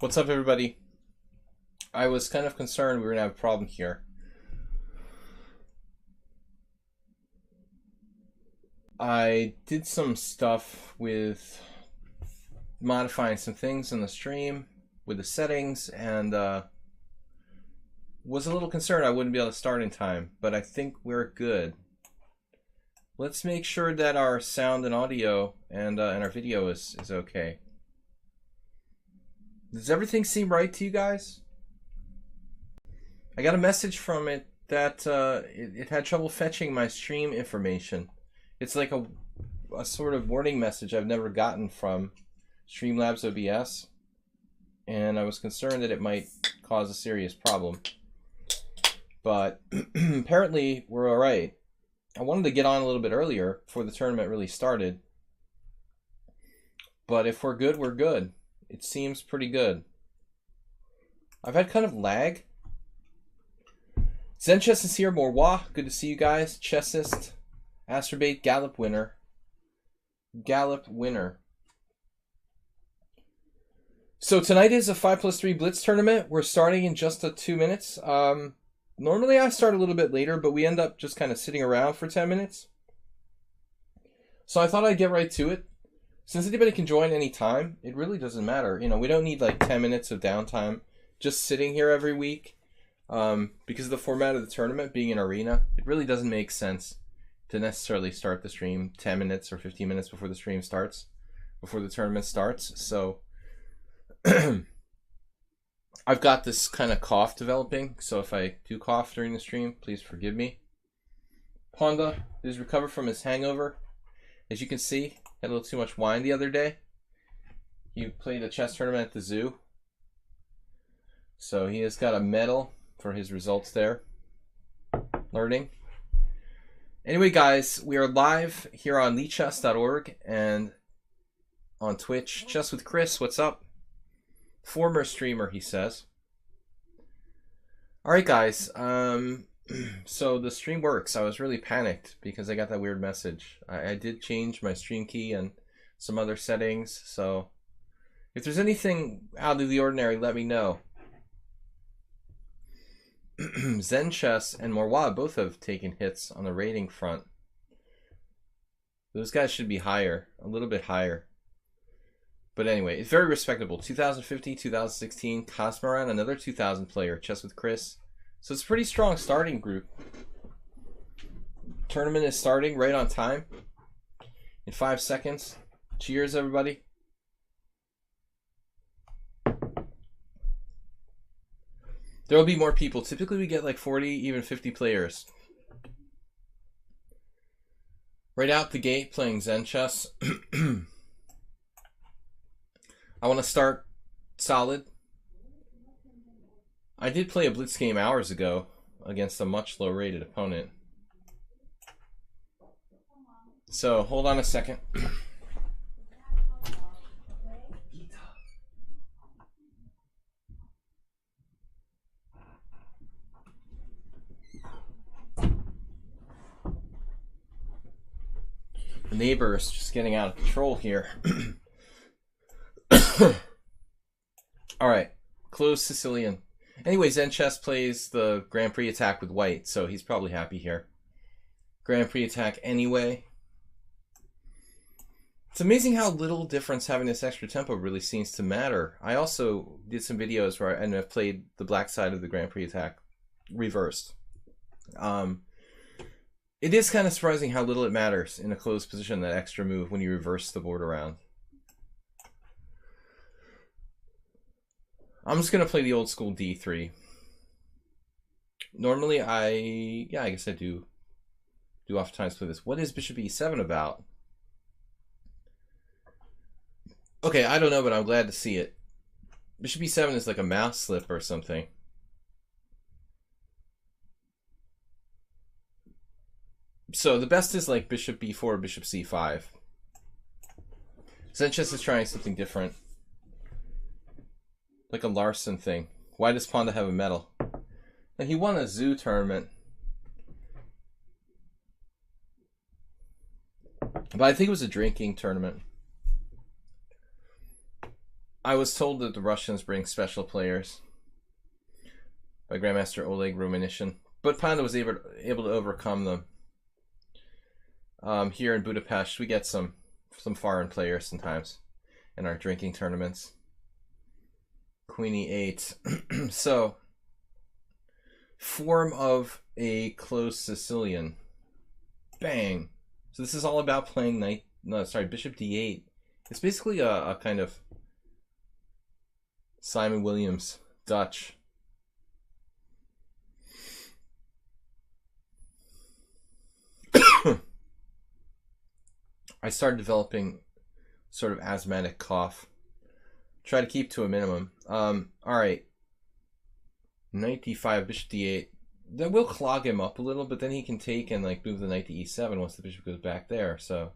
What's up, everybody? I was kind of concerned we were going to have a problem here. I did some stuff with modifying some things in the stream with the settings, and was a little concerned I wouldn't be able to start in time, but I think we're good. Let's make sure that our sound and audio and our video is okay. Does everything seem right to you guys? I got a message from it that it had trouble fetching my stream information. It's like a sort of warning message I've never gotten from Streamlabs OBS, and I was concerned that it might cause a serious problem. But apparently we're all right. I wanted to get on a little bit earlier before the tournament really started. But if we're good, we're good. It seems pretty good. I've had kind of lag. Zen Chess is here. Morwa, good to see you guys. Chessist, Astrobate, Gallop winner. Gallop winner. So tonight is a 5+3 Blitz tournament. We're starting in just 2 minutes. Normally I start a little bit later, but we end up just kind of sitting around for 10 minutes. So I thought I'd get right to it. Since anybody can join any time, it really doesn't matter. You know, we don't need like 10 minutes of downtime just sitting here every week. Because of the format of the tournament being an arena, it really doesn't make sense to necessarily start the stream 10 minutes or 15 minutes before the stream starts, before the tournament starts. So I've got this kind of cough developing, so if I do cough during the stream, please forgive me. Ponda is recovered from his hangover. As you can see, had a little too much wine the other day. He played a chess tournament at the zoo, so he has got a medal for his results there. Learning. Anyway, guys, we are live here on lichess.org and on Twitch. Chess with Chris, what's up? Former streamer, he says. Alright, guys. So the stream works. I was really panicked because I got that weird message. I did change my stream key and some other settings, so if there's anything out of the ordinary, let me know. Zen Chess and Morwa both have taken hits on the rating front. Those guys should be higher, a little bit higher. But anyway, it's very respectable. 2050, 2016, Cosmoran, another 2000 player, Chess with Chris. So it's a pretty strong starting group. Tournament is starting right on time in 5 seconds. Cheers, everybody. There will be more people. Typically we get like 40, even 50 players. Right out the gate playing Zen Chess. I want to start solid. I did play a Blitz game hours ago against a much lower rated opponent. So hold on a second. The neighbor is just getting out of control here. Alright, close Sicilian. Anyway, Zen Chess plays the Grand Prix attack with white, so he's probably happy here. Grand Prix attack anyway. It's amazing how little difference having this extra tempo really seems to matter. I also did some videos where I ended up played the black side of the Grand Prix attack reversed. It is kind of surprising how little it matters in a closed position, that extra move when you reverse the board around. I'm just going to play the old school D3. Normally I guess I do oftentimes play this. What is Bishop E7 about? Okay, I don't know, but I'm glad to see it. Bishop E7 is like a mouse slip or something. So the best is like Bishop B4, Bishop C5. Zen Chess is trying something different. Like a Larson thing. Why does Ponda have a medal? And he won a zoo tournament. But I think it was a drinking tournament. I was told that the Russians bring special players by Grandmaster Oleg Romanishin, but Panda was able to overcome them. Here in Budapest, we get some foreign players sometimes in our drinking tournaments. Queen e8. So, form of a closed Sicilian. Bang. So this is all about playing bishop d8. It's basically a kind of Simon Williams Dutch. I started developing sort of asthmatic cough. Try to keep to a minimum. Alright. Knight d5, bishop d8. That will clog him up a little, but then he can take and like move the knight to e7 once the bishop goes back there. So,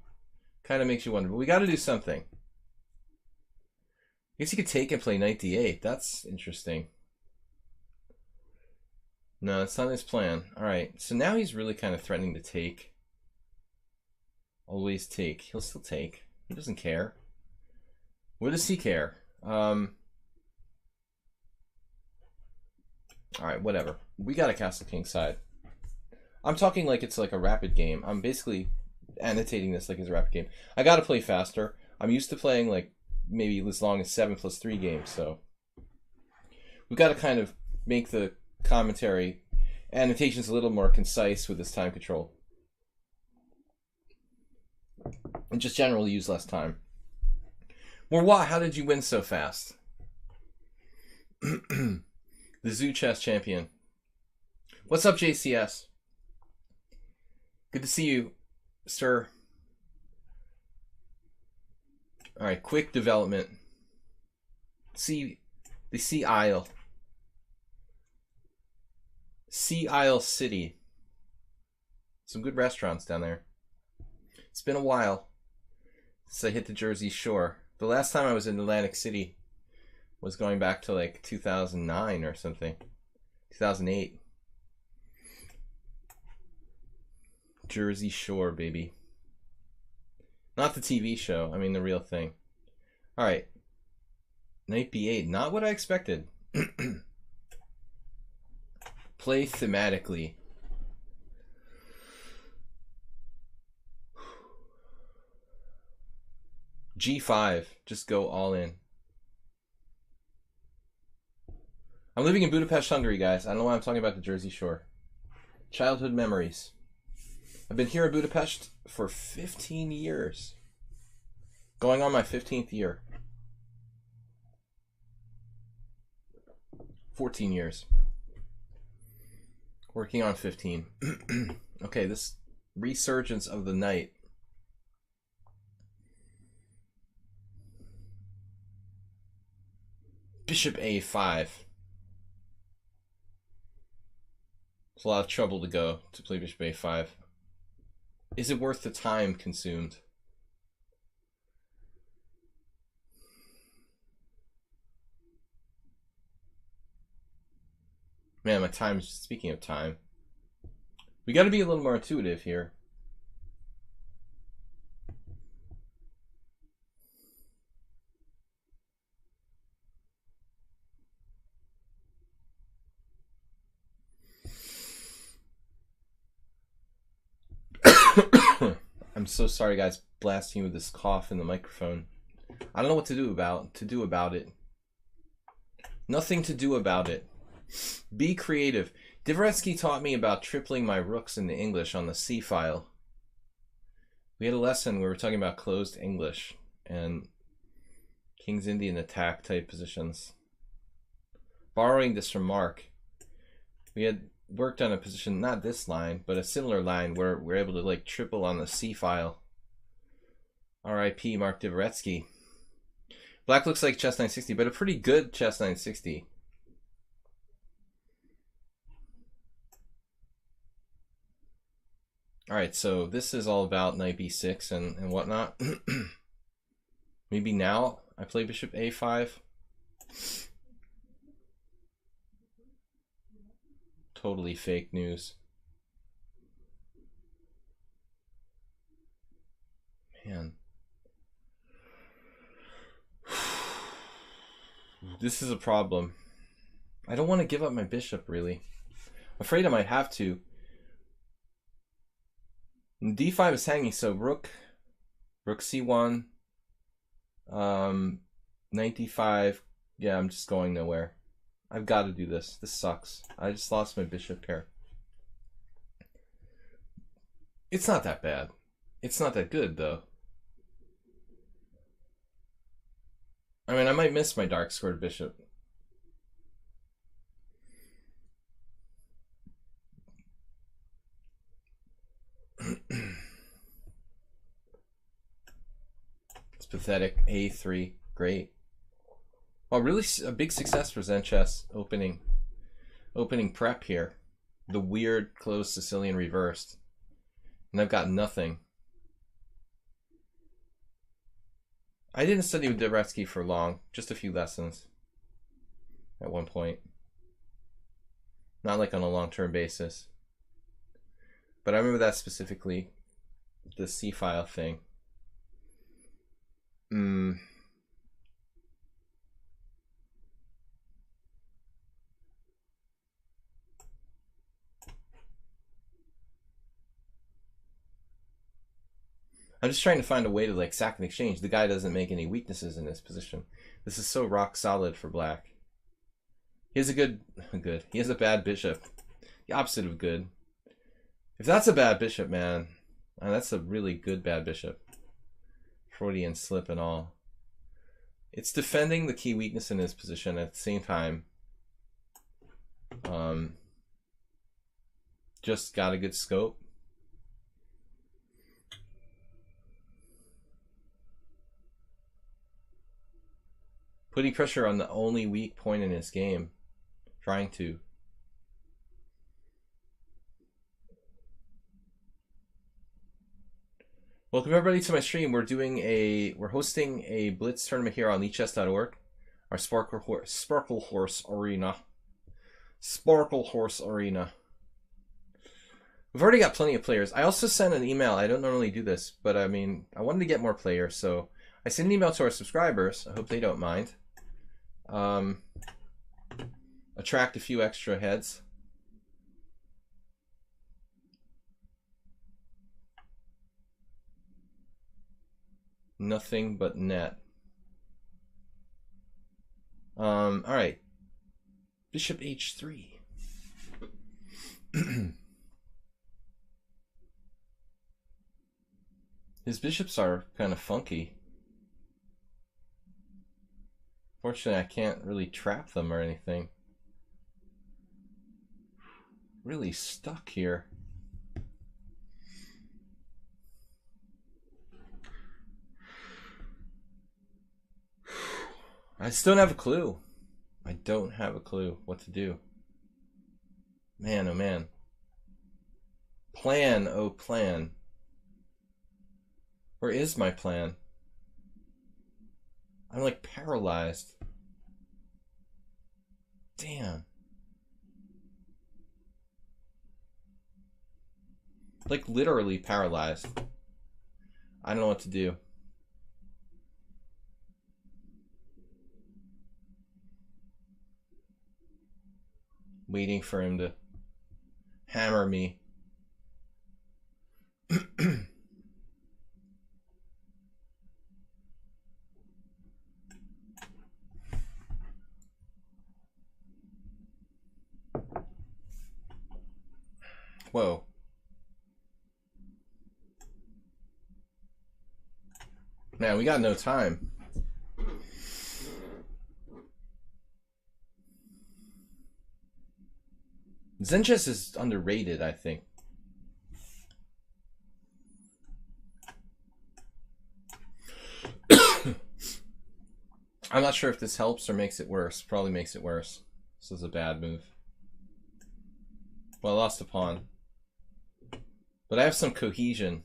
kind of makes you wonder. But we got to do something. I guess he could take and play knight d8. That's interesting. No, that's not his plan. Alright, so now he's really kind of threatening to take. Always take. He'll still take. He doesn't care. What does he care? Alright, whatever. We got a castle king side. I'm talking like it's like a rapid game. I'm basically annotating this like it's a rapid game. I gotta play faster. I'm used to playing like maybe as long as 7+3 games, so we gotta kind of make the commentary annotations a little more concise with this time control. And just generally use less time. Morwa, how did you win so fast? The Zoo Chess Champion. What's up, JCS? Good to see you, sir. Alright, quick development. The Sea Isle. Sea Isle City. Some good restaurants down there. It's been a while since I hit the Jersey Shore. The last time I was in Atlantic City was going back to like 2009 or something. 2008. Jersey Shore, baby. Not the TV show, I mean the real thing. Alright. Knight b8, not what I expected. Play thematically. G5, just go all in. I'm living in Budapest, Hungary, guys. I don't know why I'm talking about the Jersey Shore. Childhood memories. I've been here in Budapest for 15 years. Going on my 15th year. 14 years. Working on 15. Okay, this resurgence of the knight. Bishop a5. It's a lot of trouble to go to play bishop a5. Is it worth the time consumed? Man, my time, speaking of time, we got to be a little more intuitive here. I'm so sorry, guys, blasting you with this cough in the microphone. I don't know what to do about it. Nothing to do about it. Be creative. Dvoretsky taught me about tripling my rooks into English on the C file. We had a lesson where we were talking about closed English and King's Indian attack type positions. Borrowing this from Mark, we had worked on a position, not this line, but a similar line where we're able to like triple on the C file. R.I.P. Mark Dvoretsky. Black looks like chess 960, but a pretty good chess 960. Alright, so this is all about knight b6 and whatnot. Maybe now I play bishop a5. Totally fake news. Man. This is a problem. I don't want to give up my bishop, really. I'm afraid I might have to. And d5 is hanging, so rook c1, knight d5. Yeah, I'm just going nowhere. I've got to do this. This sucks. I just lost my bishop here. It's not that bad. It's not that good, though. I mean, I might miss my dark squared bishop. It's pathetic. A3. Great. Well, really a big success for Zen Chess opening prep here. The weird closed Sicilian reversed. And I've got nothing. I didn't study with Dvoretsky for long. Just a few lessons. At one point. Not like on a long-term basis. But I remember that specifically. The C-file thing. I'm just trying to find a way to like sack an exchange. The guy doesn't make any weaknesses in this position. This is so rock solid for black. He has a good. He has a bad bishop. The opposite of good. If that's a bad bishop, man, that's a really good bad bishop. Freudian slip and all. It's defending the key weakness in his position at the same time. Just got a good scope. Putting pressure on the only weak point in his game. Trying to. Welcome everybody to my stream. We're hosting a Blitz tournament here on lichess.org. Our Sparkle Horse Arena. Sparkle Horse Arena. We've already got plenty of players. I also sent an email. I don't normally do this, but I mean, I wanted to get more players, so I sent an email to our subscribers. I hope they don't mind. Attract a few extra heads. Nothing but net. All right. Bishop h3. His bishops are kind of funky. Fortunately, I can't really trap them or anything. Really stuck here. I still don't have a clue. I don't have a clue what to do. Man, oh man. Plan, oh plan. Where is my plan? I'm like paralyzed. Damn. Like literally paralyzed. I don't know what to do. Waiting for him to hammer me. Whoa. Man, we got no time. Zen chess is underrated, I think. I'm not sure if this helps or makes it worse. Probably makes it worse. This is a bad move. Well, I lost a pawn. But I have some cohesion.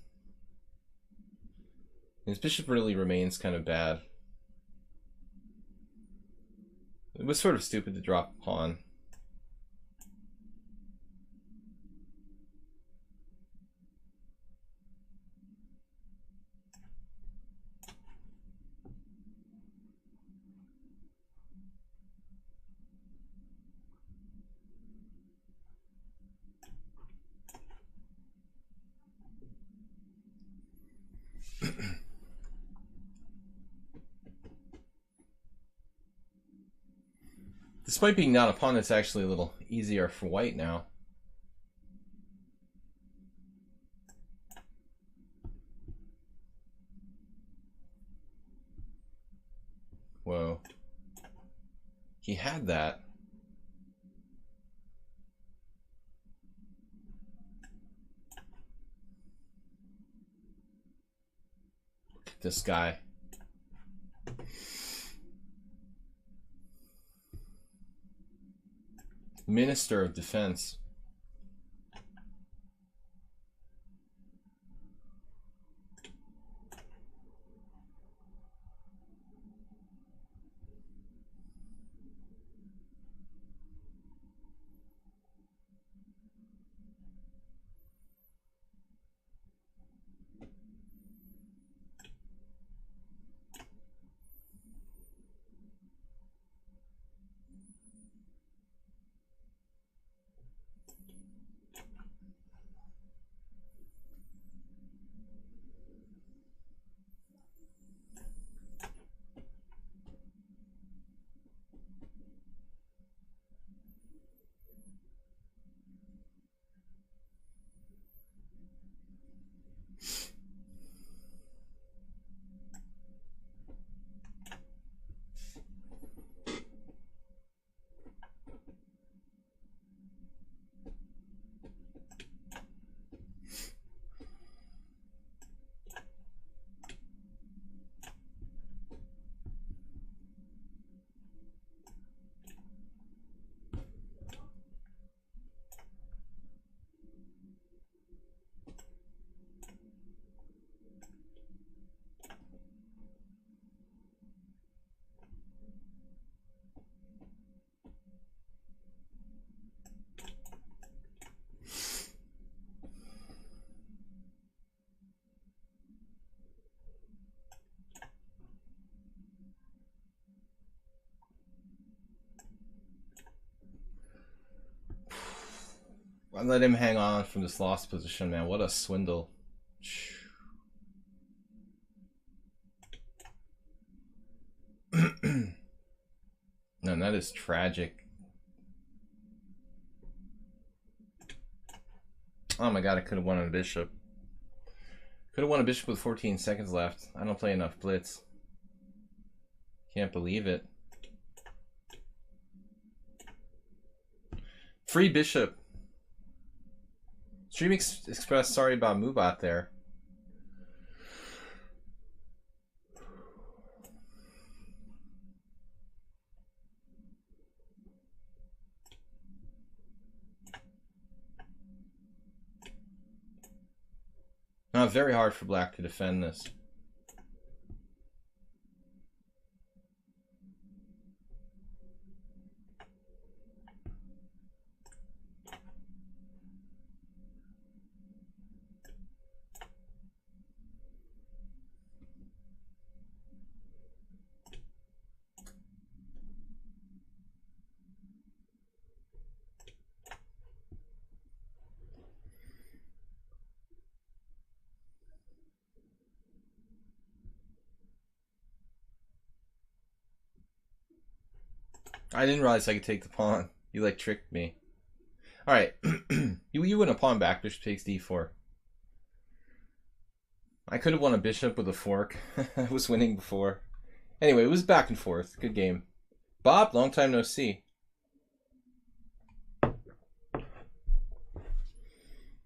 His bishop really remains kind of bad. It was sort of stupid to drop a pawn. Despite being not a pawn, it's actually a little easier for white now. Whoa. He had that. Look at this guy. Minister of Defense. I let him hang on from this lost position, man. What a swindle. No, that is tragic. Oh my god, I could have won on a bishop. Could have won a bishop with 14 seconds left. I don't play enough blitz. Can't believe it. Free bishop. Stream Express, sorry about Moobot there. Not very hard for black to defend this. I didn't realize I could take the pawn. You like tricked me. Alright. you win a pawn back. Bishop takes d4. I could have won a bishop with a fork. I was winning before. Anyway, it was back and forth. Good game. Bob, long time no see.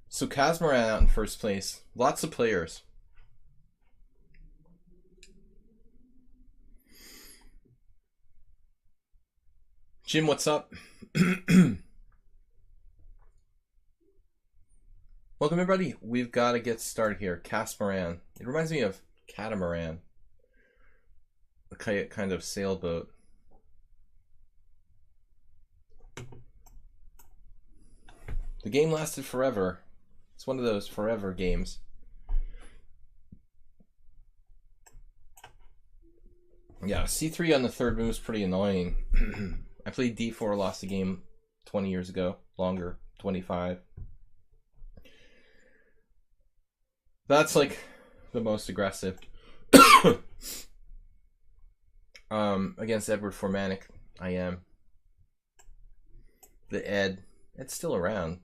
So Kazmaran out in first place. Lots of players. Jim, what's up? Welcome everybody. We've got to get started here. Kazmaran. It reminds me of catamaran. A kind of sailboat. The game lasted forever. It's one of those forever games. Yeah, c3 on the third move is pretty annoying. I played d4, lost the game 20 years ago. Longer, 25. That's like the most aggressive. Against Edward Formanek, I am. The Ed. Ed's still around.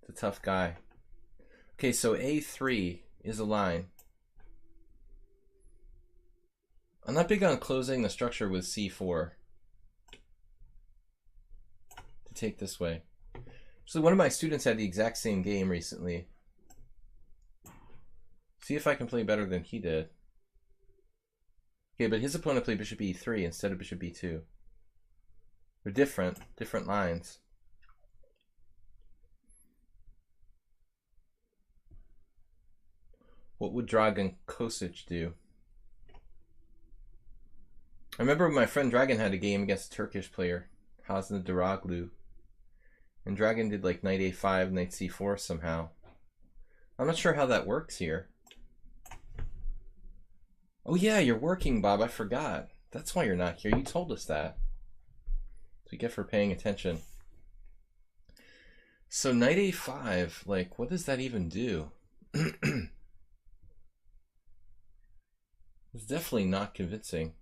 It's a tough guy. Okay, so A3 is a line. I'm not big on closing the structure with C4 to take this way. So one of my students had the exact same game recently. See if I can play better than he did. Okay, but his opponent played bishop E3 instead of bishop B2. They're different lines. What would Dragan Kosic do? I remember my friend Dragan had a game against a Turkish player, Hasna Daraglu. And Dragan did like knight A5, knight C4 somehow. I'm not sure how that works here. Oh yeah, you're working, Bob. I forgot. That's why you're not here. You told us that. We get for paying attention. So knight A5, like, what does that even do? It's definitely not convincing.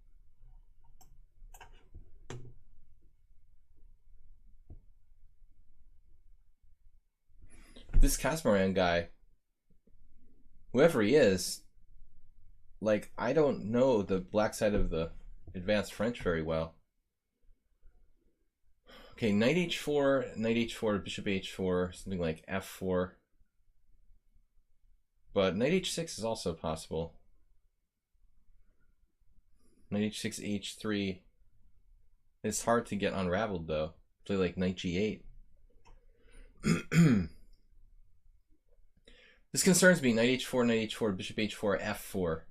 This Kasmaran guy, whoever he is, like, I don't know the black side of the advanced French very well. Okay, knight h4, bishop h4, something like f4. But knight h6 is also possible. Knight h6, h3. It's hard to get unraveled though. Play like knight g8. This concerns me. Knight h4, bishop h4, f4.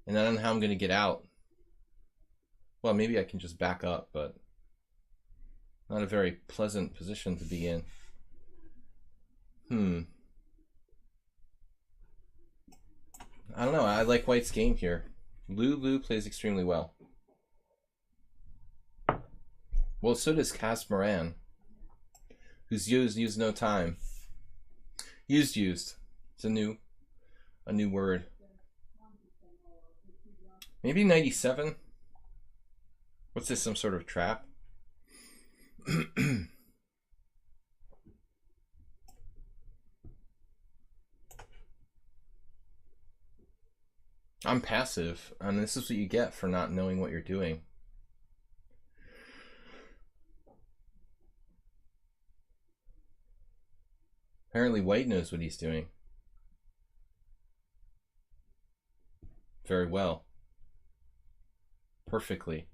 And I don't know how I'm going to get out. Well, maybe I can just back up, but not a very pleasant position to be in. I don't know. I like White's game here. Lulu plays extremely well. Well, so does Kasmaran, who's used no time. Used. It's a new word. Maybe 97. What's this? Some sort of trap? I'm passive, and this is what you get for not knowing what you're doing. Apparently White knows what he's doing very well. Perfectly.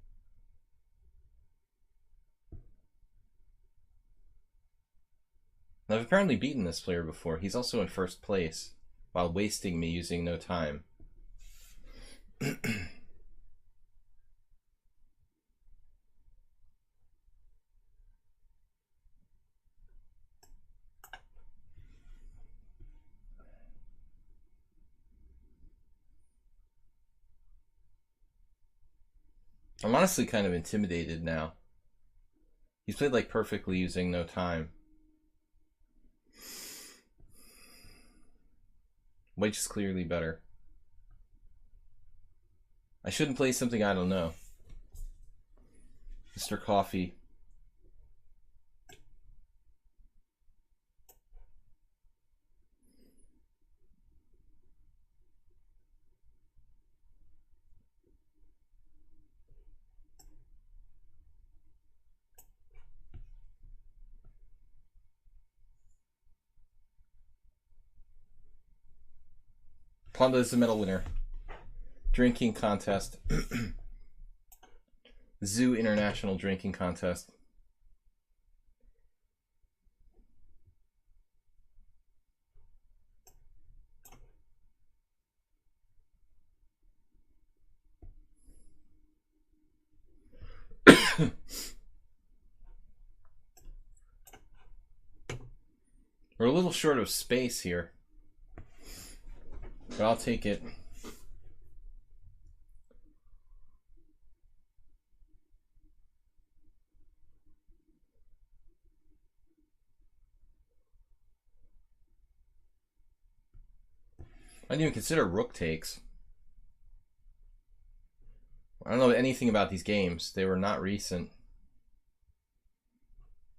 I've apparently beaten this player before. He's also in first place while wasting me using no time. I'm honestly kind of intimidated now. He's played like perfectly using no time. White's clearly better. I shouldn't play something I don't know. Mr. Coffee. Planda is the medal winner. Drinking contest. Zoo International Drinking Contest. We're a little short of space here, but I'll take it. I didn't even consider rook takes. I don't know anything about these games. They were not recent.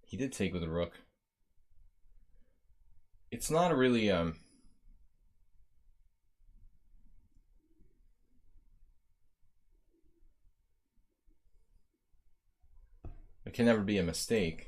He did take with a rook. It's not a really it can never be a mistake.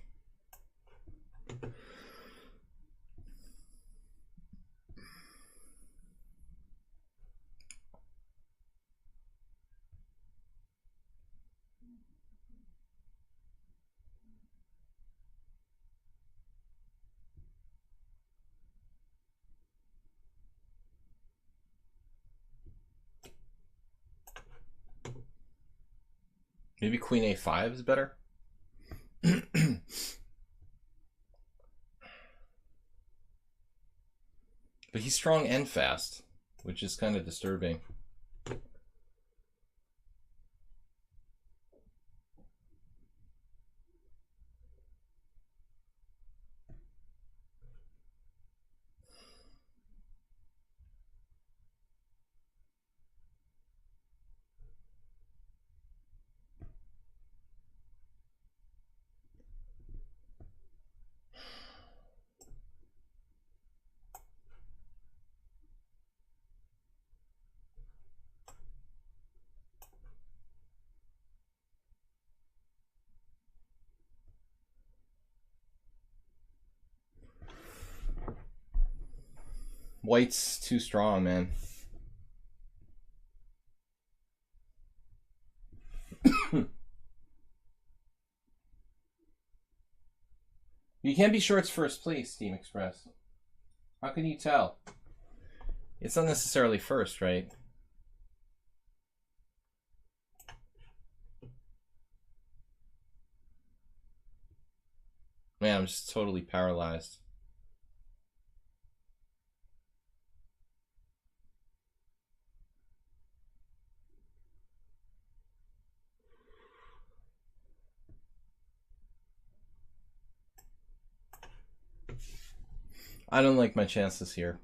Maybe queen a5 is better. But he's strong and fast, which is kind of disturbing. White's too strong, man. You can't be sure it's first place, Steam Express. How can you tell? It's not necessarily first, right? Man, I'm just totally paralyzed. I don't like my chances here.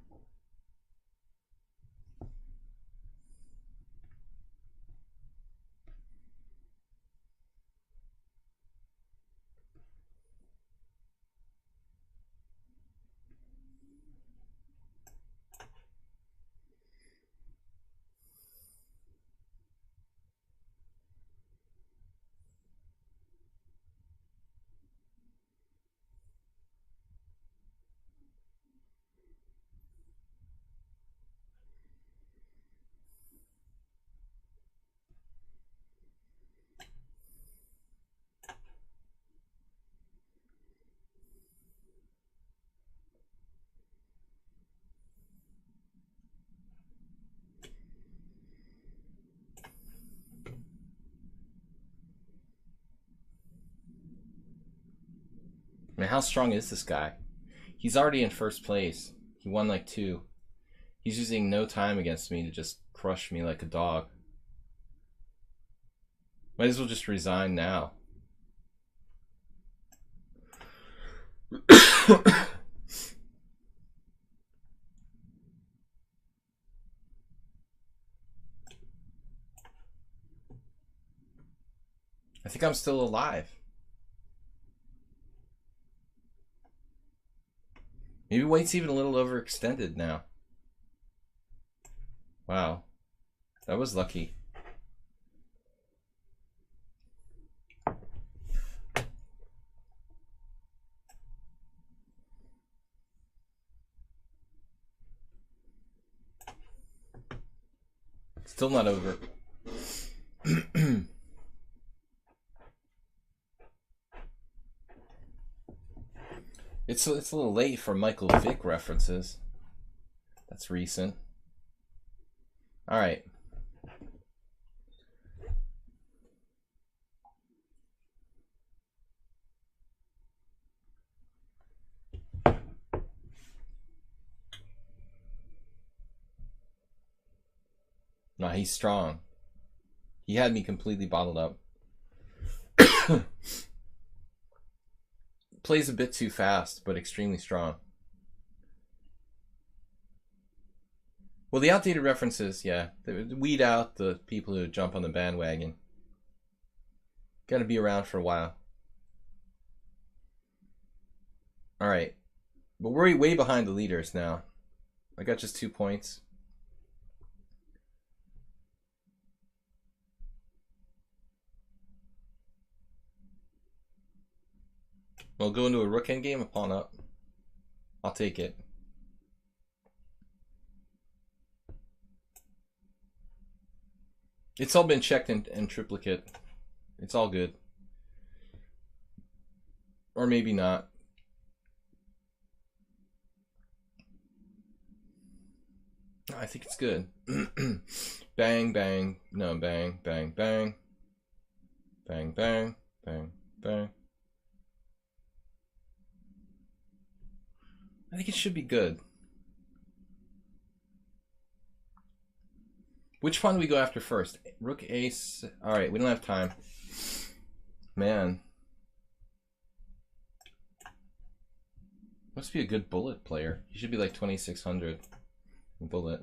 I mean, how strong is this guy? He's already in first place. He won like 2. He's using no time against me to just crush me like a dog. Might as well just resign now. I think I'm still alive. Maybe White's even a little overextended now. Wow. That was lucky. Still not over. It's a little late for Michael Vick references. That's recent. All right. No, he's strong. He had me completely bottled up. Plays a bit too fast, but extremely strong. Well, the outdated references, yeah. They weed out the people who jump on the bandwagon. Gotta be around for a while. All right. But we're way behind the leaders now. I got just 2 points. We'll go into a rook endgame, a pawn up. I'll take it. It's all been checked in triplicate. It's all good. Or maybe not. I think it's good. Bang, bang. No, bang, bang, bang. Bang, bang, bang, bang. I think it should be good. Which pawn do we go after first? Rook, ace. All right, we don't have time. Man. Must be a good bullet player. He should be like 2600 bullet.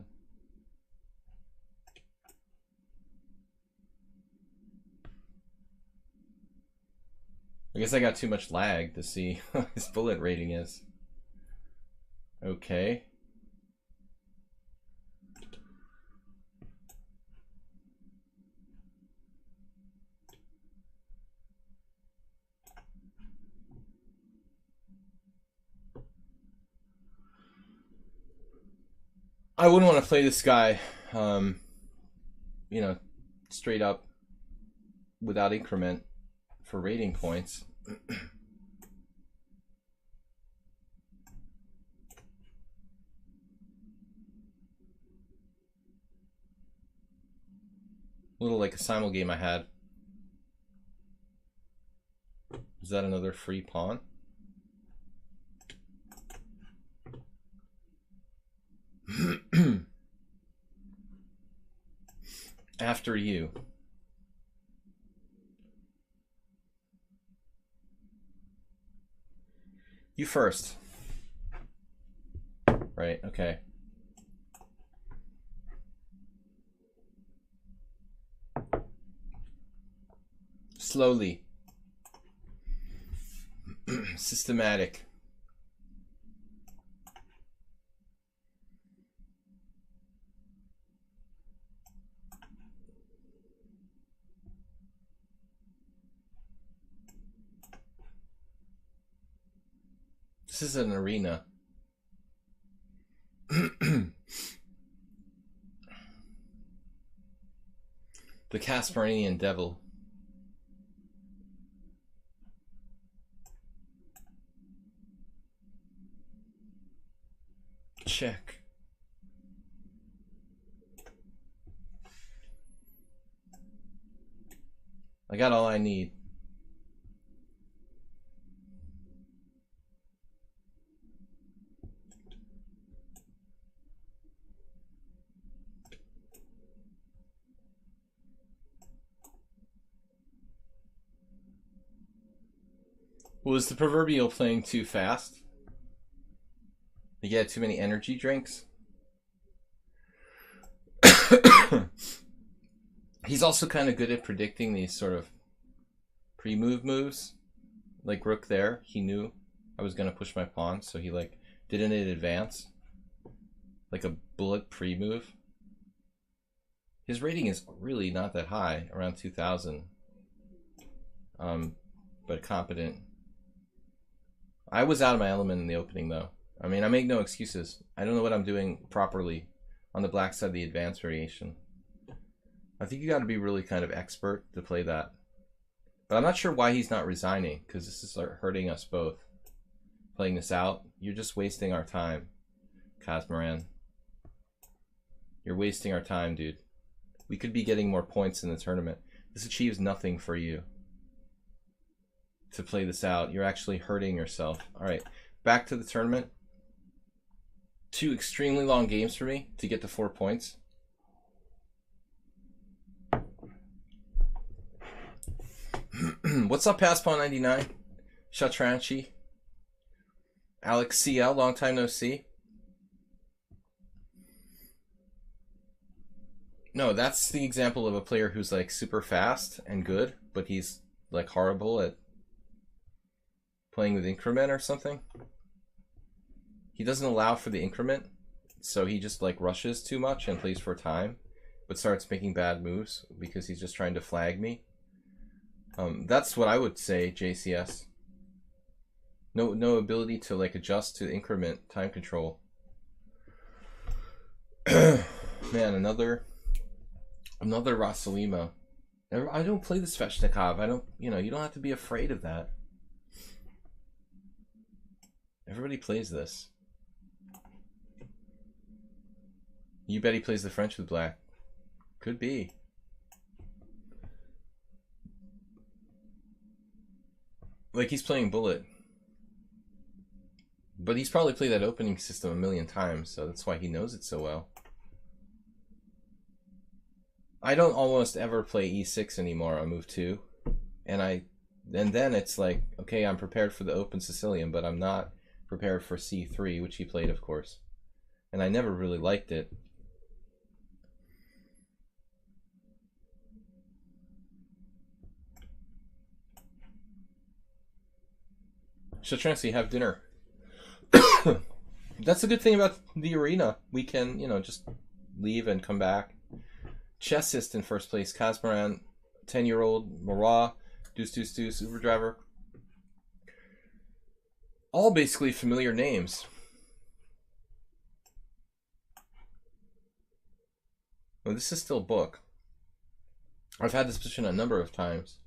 I guess I got too much lag to see what his bullet rating is. Okay. I wouldn't want to play this guy, you know, straight up without increment for rating points. A little like a simul game I had. Is that another free pawn? After you. You first. Right, okay. Slowly. Systematic. This is an arena. The Casparian Devil. Check. I got all I need. Was the proverbial playing too fast? You had too many energy drinks? He's also kind of good at predicting these sort of pre-move moves. Like rook there, he knew I was going to push my pawn, so he like did it in advance. Like a bullet pre-move. His rating is really not that high, around 2000. But competent. I was out of my element in the opening though. I mean, I make no excuses. I don't know what I'm doing properly on the black side of the advanced variation. I think you got to be really kind of expert to play that. But I'm not sure why he's not resigning, because this is hurting us both. Playing this out, you're just wasting our time, Kazmaran. You're wasting our time, dude. We could be getting more points in the tournament. This achieves nothing for you to play this out. You're actually hurting yourself. All right, back to the tournament. 2 extremely long games for me to get to 4 points. What's up, Passpawn 99? Shatranchi. Alex CL, long time no see. No, that's the example of a player who's like super fast and good, but he's like horrible at playing with increment or something. he doesn't allow for the increment, so he just like rushes too much and plays for time, but starts making bad moves because he's just trying to flag me. That's what I would say, JCS. No ability to like adjust to increment time control. Man, another Rasalima. I don't play the Sveshnikov. I don't, you don't have to be afraid of that. Everybody plays this. You bet he plays the French with black. Could be. Like he's playing Bullet. But he's probably played that opening system a million times, so that's why he knows it so well. I don't almost ever play e6 anymore on move 2. And then it's like, okay, I'm prepared for the open Sicilian, but I'm not prepared for c3, which he played, of course. And I never really liked it. Shatransky, have dinner. That's a good thing about the arena. We can, just leave and come back. Chessist in first place. Kazmaran, 10-year-old. Marat, Deuce Deuce Deuce, Uber Driver. All basically familiar names. Well, this is still a book. I've had this position a number of times.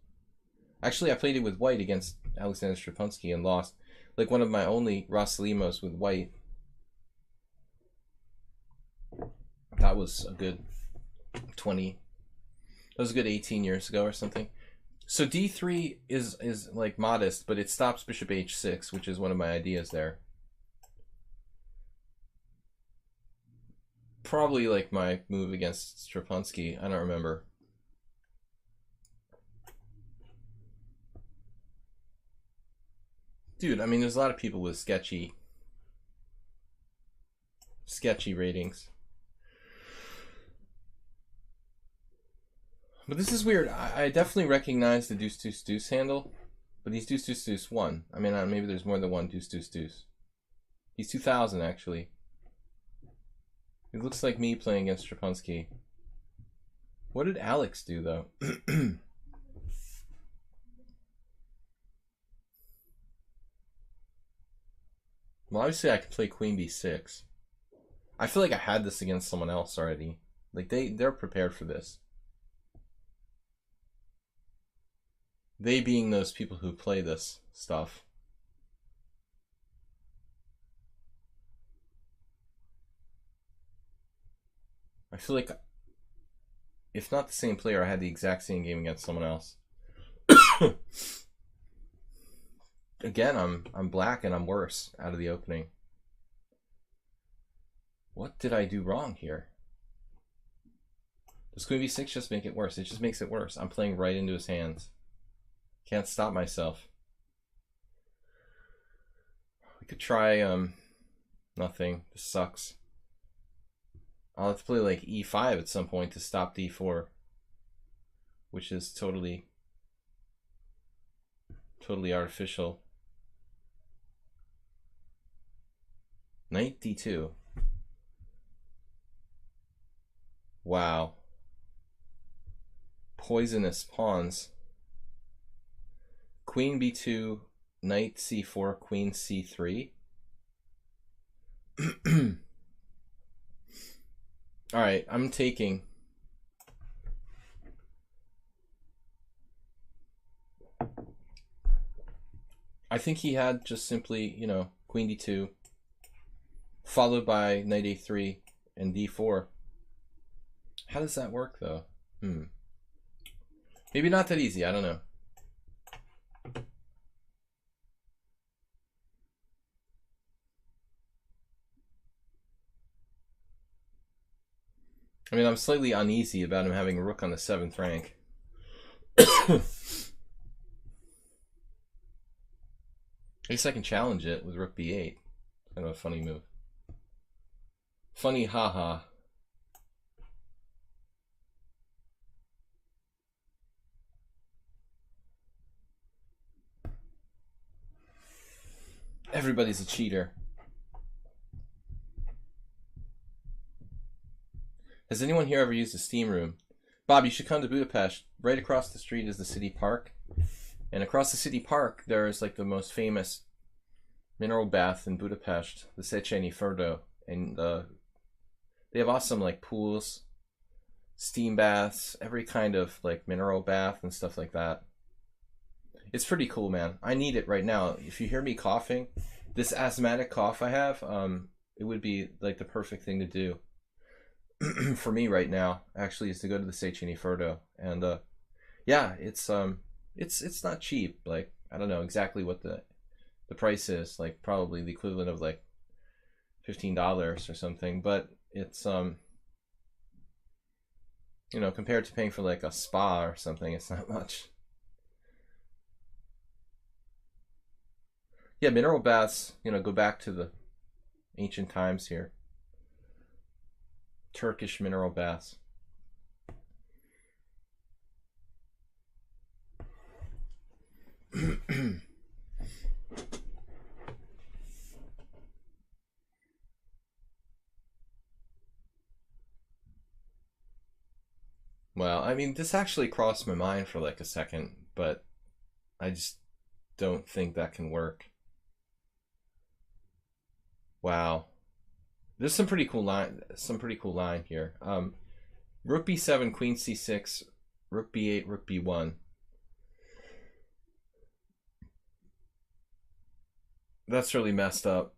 Actually, I played it with white against Alexander Strapunsky and lost. Like one of my only Rasalimos with white. That was a good 20. That was a good 18 years ago or something. So d3 is like modest, but it stops bishop h6, which is one of my ideas there. Probably like my move against Strapunsky. I don't remember. Dude, I mean, there's a lot of people with sketchy ratings. But this is weird. I definitely recognize the Deuce Deuce Deuce handle, but he's Deuce Deuce Deuce 1. I mean, maybe there's more than one Deuce Deuce Deuce. He's 2000, actually. It looks like me playing against Strapunsky. What did Alex do, though? Well, obviously I could play Queen B6. I feel like I had this against someone else already. Like, they're prepared for this. They being those people who play this stuff. I feel like, if not the same player, I had the exact same game against someone else. Again, I'm black and I'm worse out of the opening. What did I do wrong here? Does Queen B6 just make it worse? It just makes it worse. I'm playing right into his hands. Can't stop myself. We could try nothing. This sucks. I'll have to play like e5 at some point to stop d4, which is totally artificial. Knight d2. Wow. Poisonous pawns. Queen b2, knight c4, queen c3. All right, I'm taking. I think he had just simply, queen d2, followed by knight a3 and d4. How does that work, though? Maybe not that easy. I don't know. I mean, I'm slightly uneasy about him having a rook on the 7th rank. I guess I can challenge it with rook b8. Kind of a funny move. Funny haha. Everybody's a cheater. Has anyone here ever used a steam room? Bob, you should come to Budapest. Right across the street is the city park. And across the city park, there is like the most famous mineral bath in Budapest, the Széchenyi Fürdő. And they have awesome like pools, steam baths, every kind of like mineral bath and stuff like that. It's pretty cool, man. I need it right now. If you hear me coughing, this asthmatic cough I have, it would be like the perfect thing to do for me right now. Actually, is to go to the Széchenyi Fürdő, and yeah, it's not cheap. Like I don't know exactly what the price is. Like probably the equivalent of like $15 or something, but it's you know, compared to paying for like a spa or something, it's not much. Yeah, mineral baths, you know, go back to the ancient times here. Turkish mineral baths. Well, I mean, this actually crossed my mind for like a second, but I just don't think that can work. Wow. There's some pretty cool line here. Rook b7, queen c6, rook b8, rook b1. That's really messed up.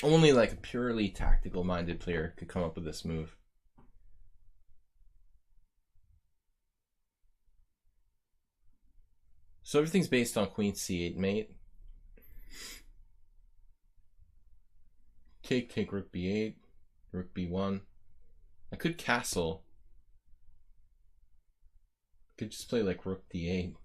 Only like a purely tactical minded player could come up with this move. So everything's based on queen c8 mate. Take rook b8, rook b1. I could castle. I could just play like rook d8.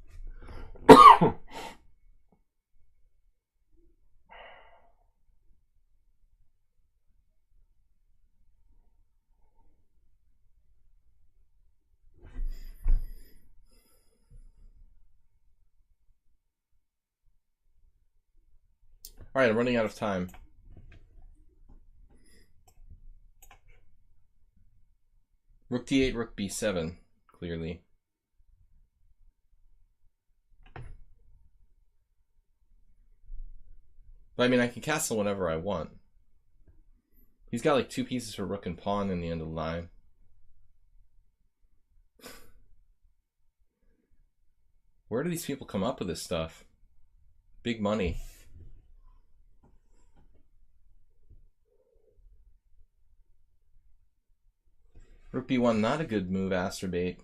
All right, I'm running out of time. Rook d8, rook b7, clearly. But I mean, I can castle whenever I want. He's got like 2 pieces for rook and pawn in the end of the line. Where do these people come up with this stuff? Big money. Rook b1, not a good move, Asterbait.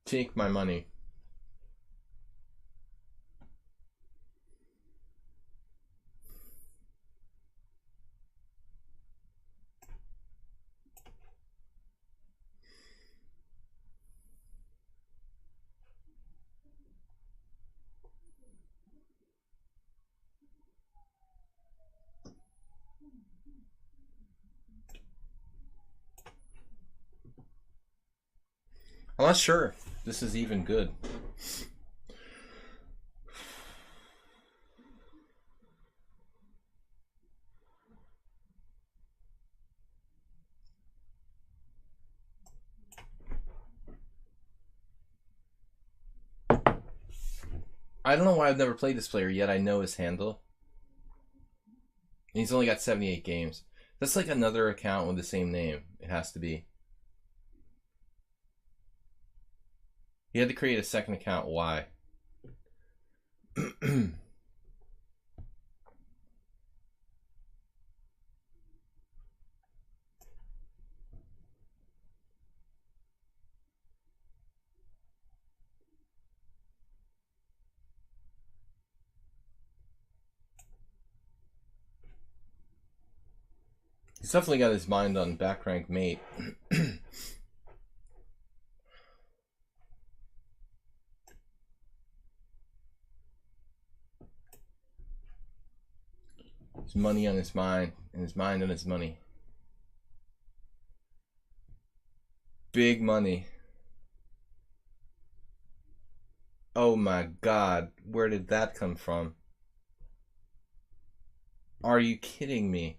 Take my money. I'm not sure this is even good. I don't know why I've never played this player, yet I know his handle. And he's only got 78 games. That's like another account with the same name. It has to be. He had to create a second account. Why? He's definitely got his mind on back rank mate. His money on his mind, and his mind on his money. Big money. Oh my god, where did that come from? Are you kidding me?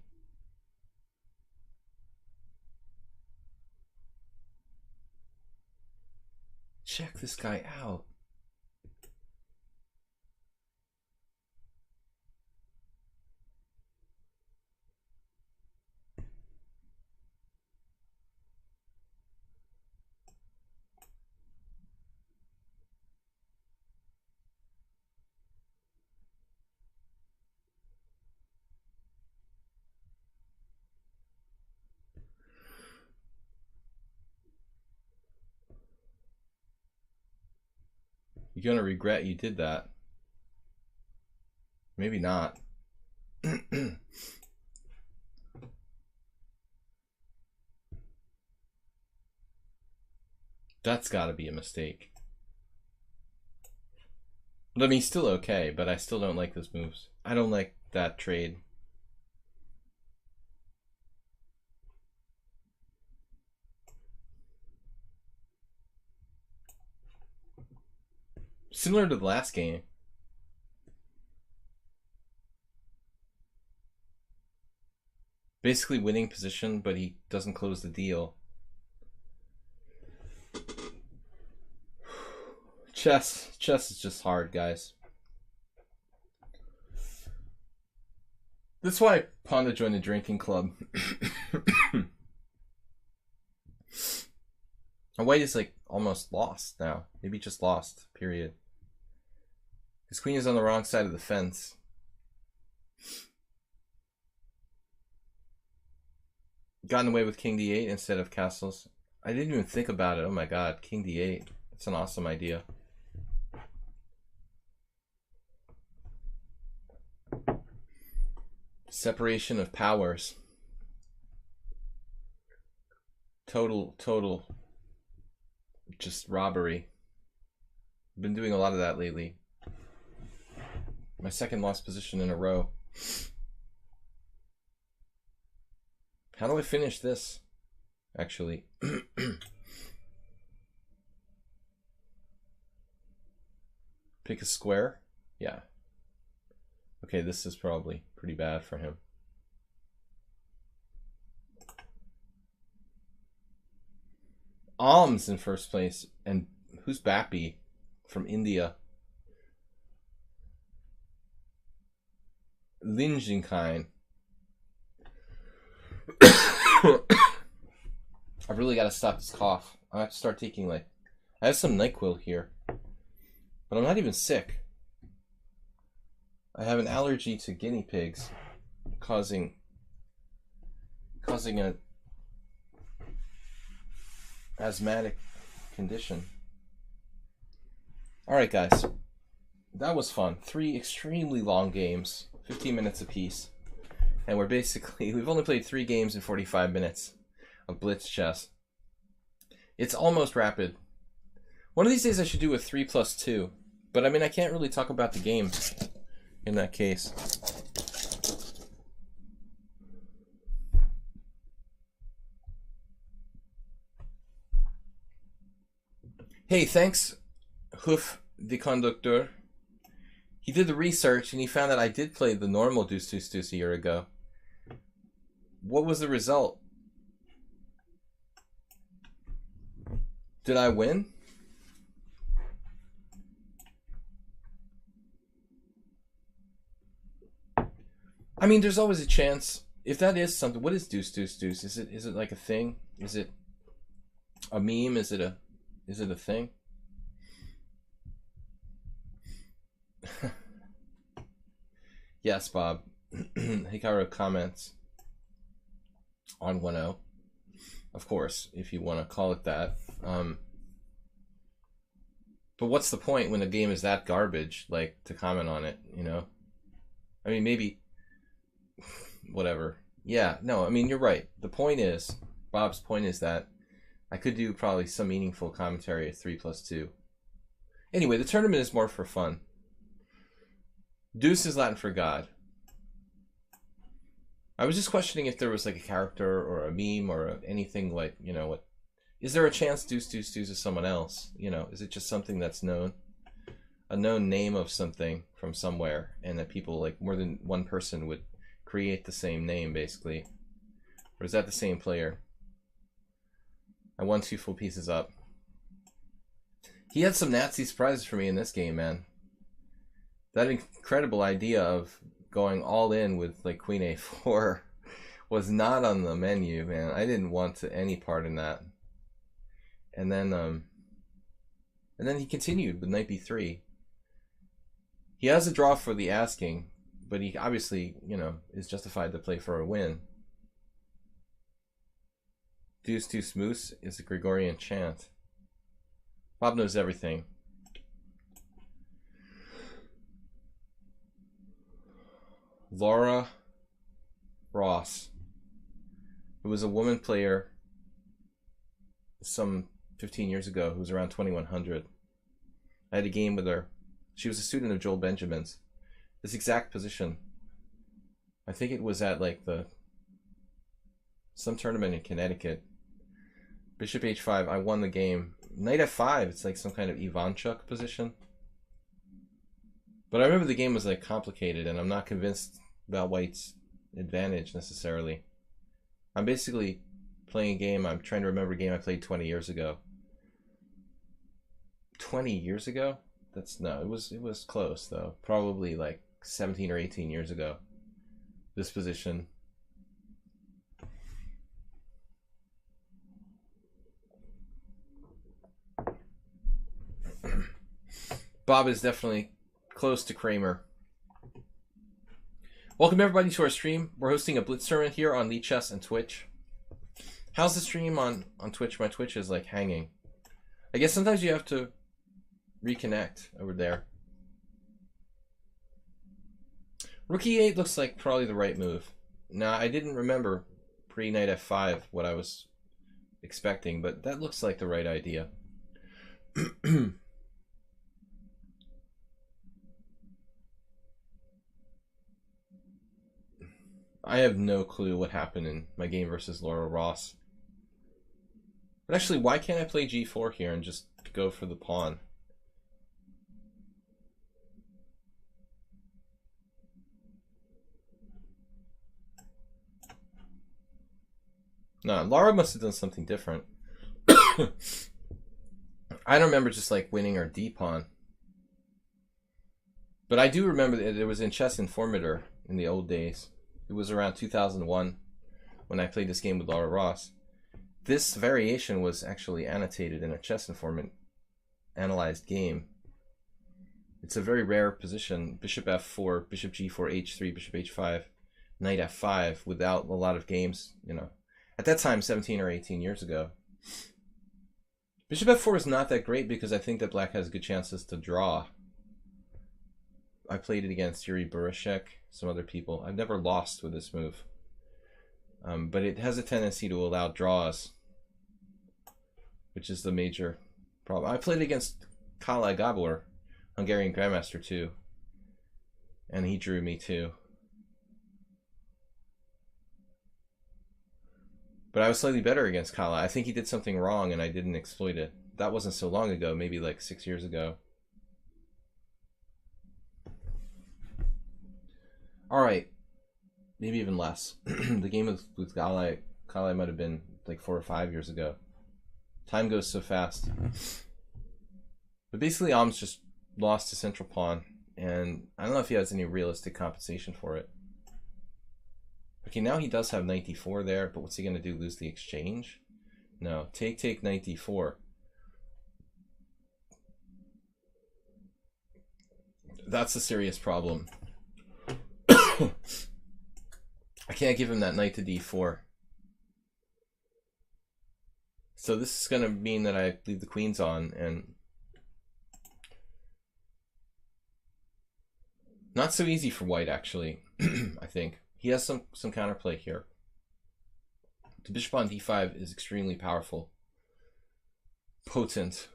Check this guy out. You're gonna regret you did that. Maybe not. That's gotta be a mistake. I mean, still okay, but I still don't like those moves. I don't like that trade. Similar to the last game. Basically winning position, but he doesn't close the deal. Chess is just hard, guys. That's why I pawned to join the drinking club. And White is like almost lost now. Maybe just lost, period. His queen is on the wrong side of the fence. Gotten away with king d8 instead of castles. I didn't even think about it. Oh my god, king d8. That's an awesome idea. Separation of powers. Total just robbery. I've been doing a lot of that lately. My second lost position in a row. How do I finish this? Actually. Pick a square? Yeah. Okay, this is probably pretty bad for him. Alms in first place. And who's Bappy from India? Linjinkain. I've really got to stop this cough. I have to start taking I have some NyQuil here, but I'm not even sick. I have an allergy to guinea pigs, causing a asthmatic condition. All right, guys, that was fun. 3 extremely long games, 15 minutes apiece. And we've only played 3 games in 45 minutes of Blitz chess. It's almost rapid. One of these days I should do a 3+2. But I mean, I can't really talk about the game in that case. Hey, thanks, Hoof the Conductor. He did the research and he found that I did play the normal Deuce Deuce Deuce a year ago. What was the result? Did I win? I mean, there's always a chance. If that is something, what is Deuce Deuce Deuce? Is it like a thing? Is it a meme? Is it a thing? Yes, Bob. Hikaru comments on 1-0. Of course, if you want to call it that. But what's the point when a game is that garbage, like, to comment on it, you know? I mean, maybe... whatever. Yeah, no, I mean, you're right. The point is, Bob's point is that I could do probably some meaningful commentary at 3+2. Anyway, the tournament is more for fun. Deuce is Latin for God. I was just questioning if there was like a character or a meme or anything like, you know, what Is there a chance deuce deuce deuce is someone else? You know, is it just something that's known? A known name of something from somewhere, and that people, like more than one person, would create the same name, basically? Or is that the same player? I won 2 full pieces up. He had some Nazi surprises for me in this game, man. That incredible idea of going all in with like Queen A4 was not on the menu, man. I didn't want any part in that. And then he continued with Knight B3. He has a draw for the asking, but he obviously, you know, is justified to play for a win. Deuce Deuce Moose is a Gregorian chant. Bob knows everything. Laura Ross, who was a woman player some 15 years ago, who was around 2100. I had a game with her. She was a student of Joel Benjamin's. This exact position. I think it was at like some tournament in Connecticut. Bishop H5, I won the game. Knight F5, it's like some kind of Ivanchuk position. But I remember the game was like complicated, and I'm not convinced about White's advantage necessarily. I'm basically playing a game, I'm trying to remember a game I played 20 years ago. 20 years ago? It was close though. Probably like 17 or 18 years ago. This position. Bob is definitely close to Kramer. Welcome everybody to our stream. We're hosting a Blitz tournament here on lichess and Twitch. How's the stream on Twitch? My Twitch is like hanging. I guess sometimes you have to reconnect over there. Rook E8 looks like probably the right move. Now, I didn't remember pre-knight F5 what I was expecting, but that looks like the right idea. I have no clue what happened in my game versus Laura Ross. But actually, why can't I play G4 here and just go for the pawn? No, Laura must have done something different. I don't remember just like winning her D pawn. But I do remember that it was in Chess Informator in the old days. It was around 2001 when I played this game with Laura Ross. This variation was actually annotated in a Chess Informant analyzed game. It's a very rare position. Bishop F4, Bishop G4, H3, Bishop H5, Knight F5 without a lot of games, you know. At that time, 17 or 18 years ago. Bishop F4 is not that great because I think that Black has good chances to draw. I played it against Yuri Barashek, some other people. I've never lost with this move. But it has a tendency to allow draws, which is the major problem. I played against Kala Gabor, Hungarian Grandmaster too, and he drew me too. But I was slightly better against Kala. I think he did something wrong and I didn't exploit it. That wasn't so long ago, maybe like 6 years ago. Alright, maybe even less. The game with Kala might have been like 4 or 5 years ago. Time goes so fast. But basically Alm's just lost to central pawn, and I don't know if he has any realistic compensation for it. Okay, now he does have knight d4 there, but what's he going to do, lose the exchange? No, take knight d4. That's a serious problem. I can't give him that knight to d4. So this is going to mean that I leave the queens on, and not so easy for white, actually. I think he has some counterplay here. The bishop on d5 is extremely powerful, potent.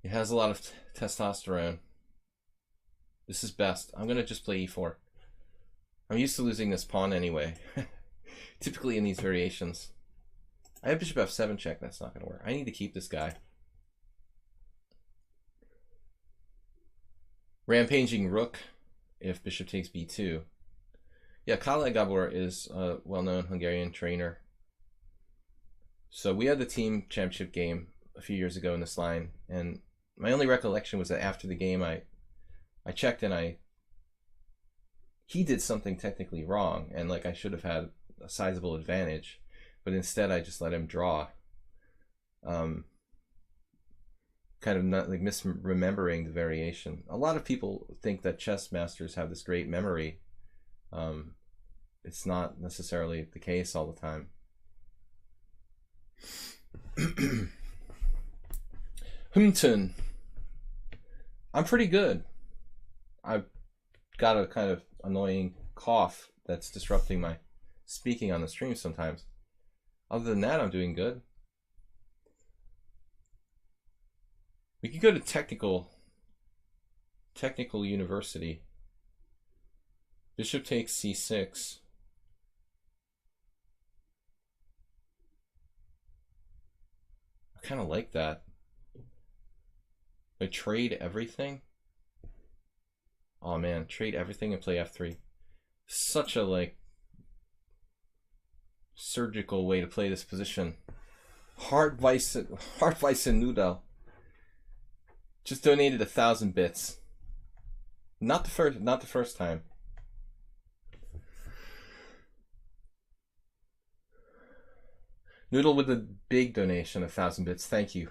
It has a lot of testosterone. This is best. I'm gonna just play e4. I'm used to losing this pawn anyway. Typically in these variations. I have bishop f7 check. That's not going to work. I need to keep this guy. Rampaging rook if bishop takes b2. Yeah, Kale Gabor is a well-known Hungarian trainer. So we had the team championship game a few years ago in this line, and my only recollection was that after the game I checked and he did something technically wrong, and like I should have had a sizable advantage, but instead I just let him draw. Kind of not like misremembering the variation. A lot of people think that chess masters have this great memory. It's not necessarily the case all the time. Humtun. I'm pretty good. I've got a kind of annoying cough that's disrupting my speaking on the stream sometimes. Other than that, I'm doing good. We could go to technical university. Bishop takes c6. I kind of like that. I trade everything. Oh man, trade everything and play f3. Such a like surgical way to play this position. Hartweiss and Noodle just donated 1,000 bits. Not the first time. Noodle with a big donation of 1,000 bits. Thank you.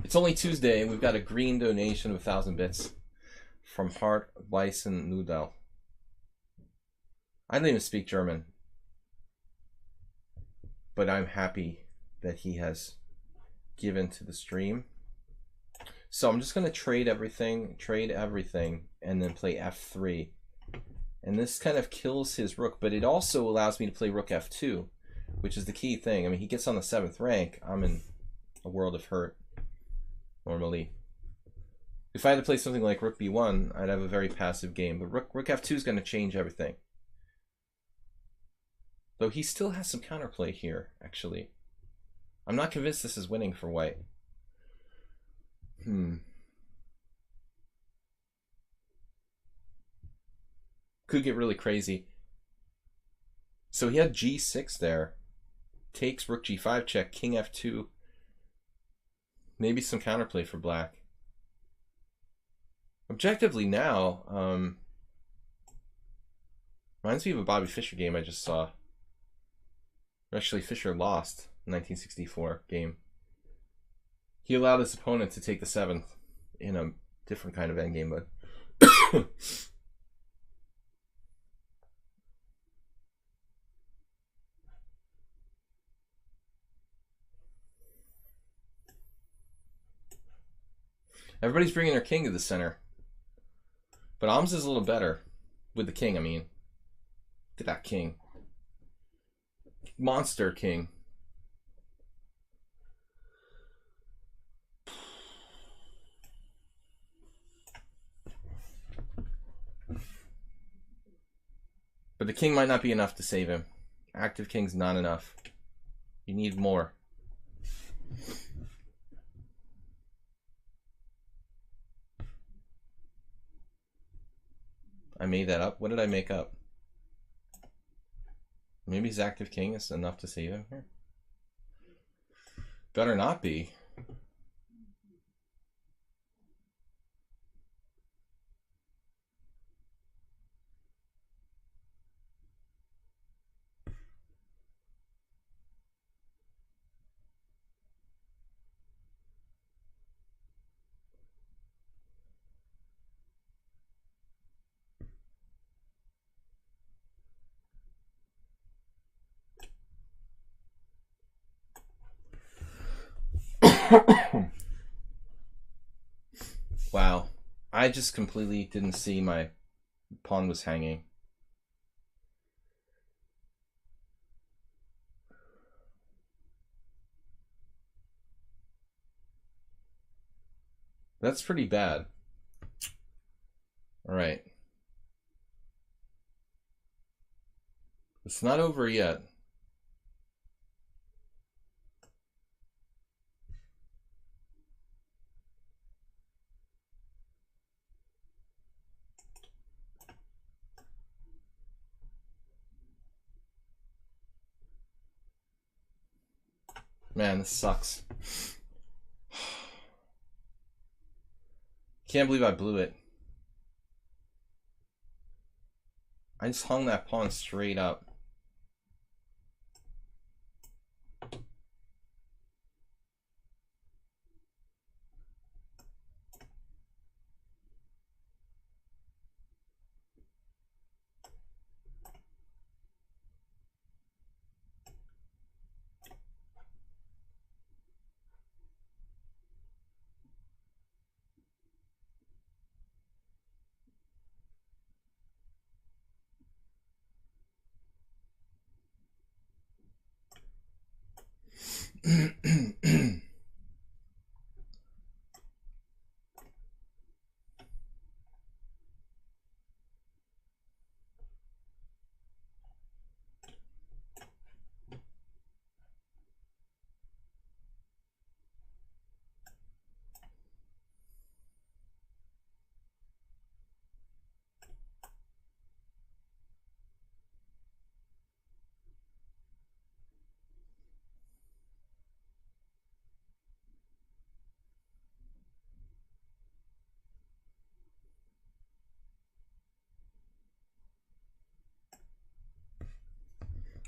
It's only Tuesday and we've got a green donation of 1,000 bits from Hart, Weiss, and Noodle. I don't even speak German, but I'm happy that he has given to the stream. So I'm just going to trade everything, and then play f3. And this kind of kills his rook, but it also allows me to play rook f2, which is the key thing. I mean, he gets on the 7th rank. I'm in a world of hurt, normally. If I had to play something like rook b1, I'd have a very passive game. But rook f2 is going to change everything. Though he still has some counterplay here, actually. I'm not convinced this is winning for white. Could get really crazy. So he had g6 there. Takes rook g5 check, king f2. Maybe some counterplay for black. Objectively now, reminds me of a Bobby Fischer game I just saw. Actually, Fischer lost in 1964 game. He allowed his opponent to take the 7th in a different kind of endgame, but everybody's bringing their king to the center. But Alms is a little better with the king, I mean. Look at that king. Monster king. But the king might not be enough to save him. Active king's not enough. You need more. I made that up. What did I make up? Maybe his active king is enough to save him here. Better not be. Wow, I just completely didn't see my pawn was hanging. That's pretty bad. All right. It's not over yet. Man, this sucks. Can't believe I blew it. I just hung that pawn straight up.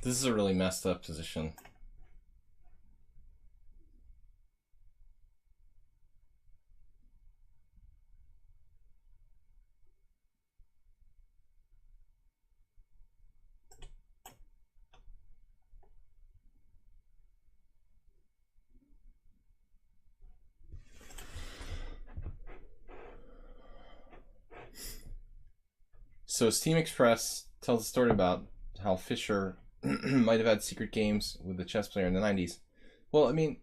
This is a really messed up position. So Steam Express tells a story about how Fischer might have had secret games with the chess player in the 90s. Well, I mean,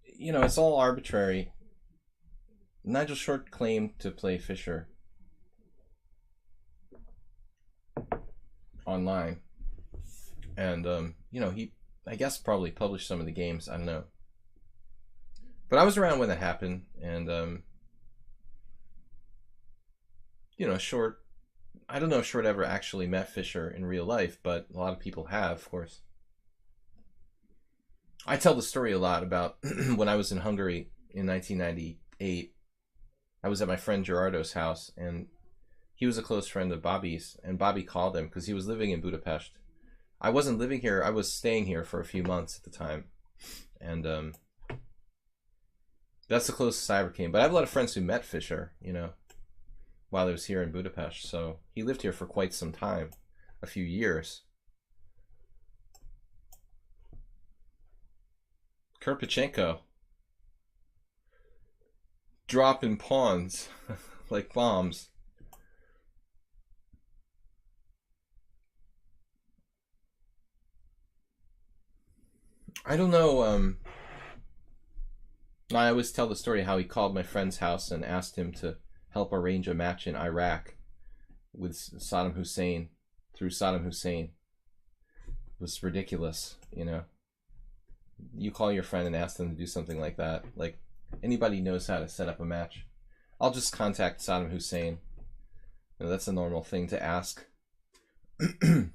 you know, it's all arbitrary. Nigel Short claimed to play Fischer online. And, you know, he, I guess, probably published some of the games. I don't know. But I was around when that happened. And, you know, Short, I don't know if Short ever actually met Fischer in real life, but a lot of people have, of course. I tell the story a lot about when I was in Hungary in 1998. I was at my friend Gerardo's house, and he was a close friend of Bobby's, and Bobby called him because he was living in Budapest. I wasn't living here. I was staying here for a few months at the time. And that's the closest I ever came. But I have a lot of friends who met Fischer, you know, while I was here in Budapest. So he lived here for quite some time, a few years. Kirpichenko. Dropping pawns like bombs. I don't know. I always tell the story how he called my friend's house and asked him to help arrange a match in Iraq with Saddam Hussein, through Saddam Hussein. It was ridiculous, you know. You call your friend and ask them to do something like that. Like, anybody knows how to set up a match. I'll just contact Saddam Hussein. You know, that's a normal thing to ask. I'm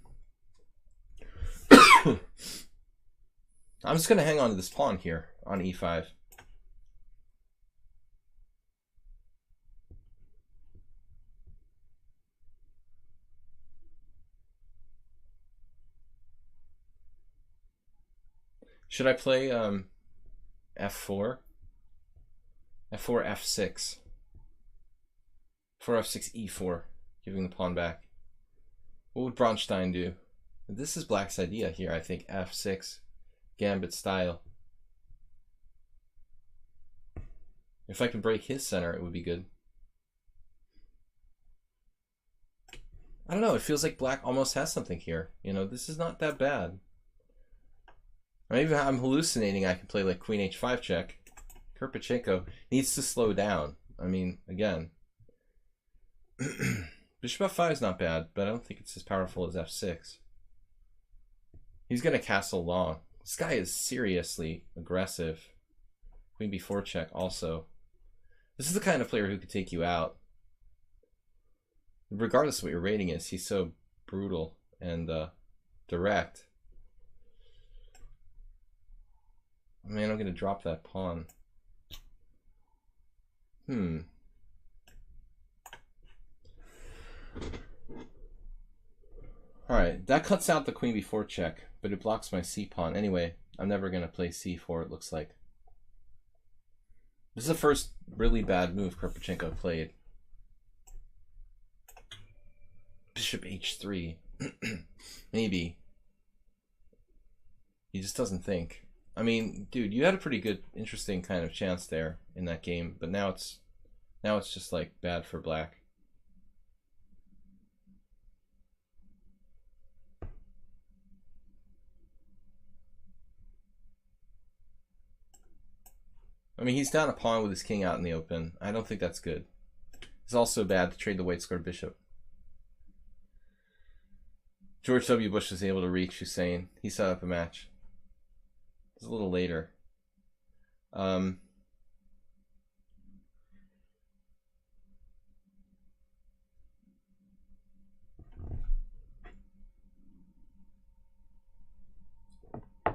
just going to hang on to this pawn here on e5. Should I play f4? f4, f6. 4, f6, e4, giving the pawn back. What would Bronstein do? This is Black's idea here, I think. f6, gambit style. If I could break his center, it would be good. I don't know, it feels like Black almost has something here. You know, this is not that bad. Maybe I'm hallucinating. I can play like queen h5 check. Kirpichenko needs to slow down. I mean, again, bishop f5 is not bad, but I don't think it's as powerful as f6. He's going to castle long. This guy is seriously aggressive. Queen b4 check also. This is the kind of player who could take you out. Regardless of what your rating is, he's so brutal and direct. Man, I'm gonna drop that pawn. Alright, that cuts out the queen before check, but it blocks my c-pawn. Anyway, I'm never gonna play c4, it looks like. This is the first really bad move Karpachenko played. Bishop h3. Maybe. He just doesn't think. I mean, dude, you had a pretty good, interesting kind of chance there in that game, but now it's just like bad for black. I mean, he's down a pawn with his king out in the open. I don't think that's good. It's also bad to trade the white square bishop. George W. Bush was able to reach Hussein. He set up a match. It's a little later. Yeah,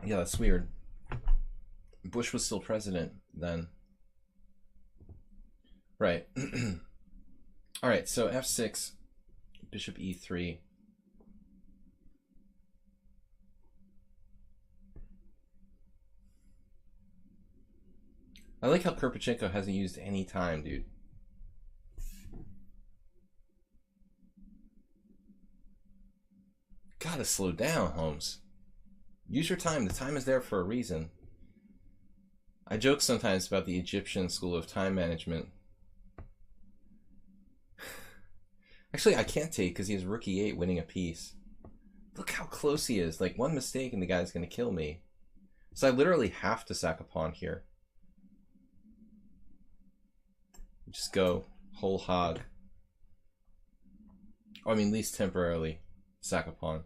that's weird. Bush was still president then. Right. All right, so f6, bishop e3. I like how Karpachenko hasn't used any time, dude. Gotta slow down, Holmes. Use your time. The time is there for a reason. I joke sometimes about the Egyptian school of time management. Actually, I can't take because he has rook e8 winning a piece. Look how close he is. Like, one mistake and the guy's going to kill me. So I literally have to sack a pawn here. Just go whole hog. Oh, I mean, at least temporarily sack a pawn.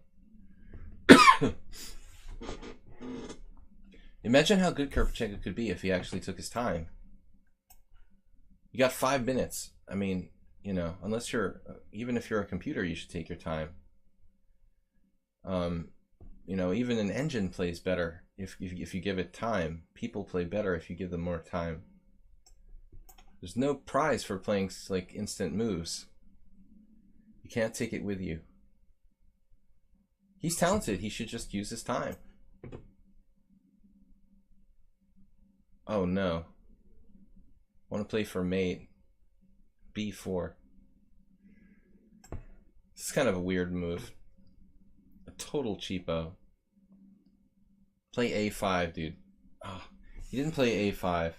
Imagine how good Karpachenko could be if he actually took his time. You got 5 minutes. I mean, you know, unless you're, even if you're a computer, you should take your time. You know, even an engine plays better if you give it time. People play better if you give them more time. There's no prize for playing like instant moves. You can't take it with you. He's talented. He should just use his time. Oh no. Want to play for mate. B4. This is kind of a weird move. A total cheapo. Play A5, dude. Oh, he didn't play A5.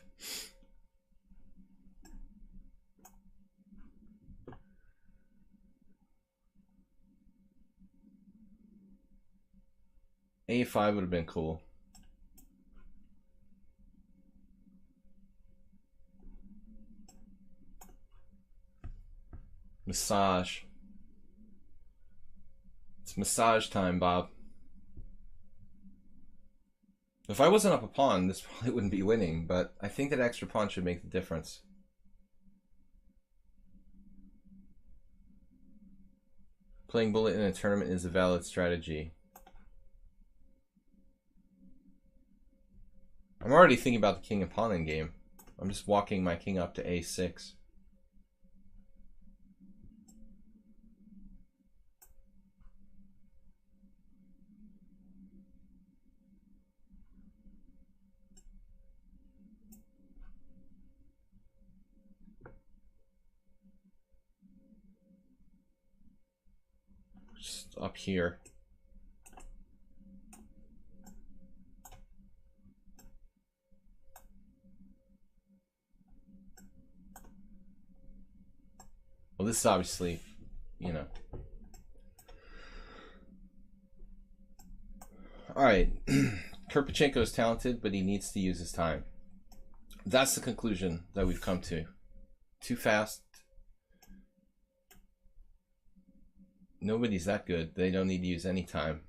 A5 would have been cool. Massage. It's massage time, Bob. If I wasn't up a pawn, this probably wouldn't be winning, but I think that extra pawn should make the difference. Playing bullet in a tournament is a valid strategy. I'm already thinking about the king and pawn in game. I'm just walking my king up to A6. Just up here. Well, this is obviously, you know. All right. Karpachenko is talented, but he needs to use his time. That's the conclusion that we've come to. Too fast. Nobody's that good. They don't need to use any time.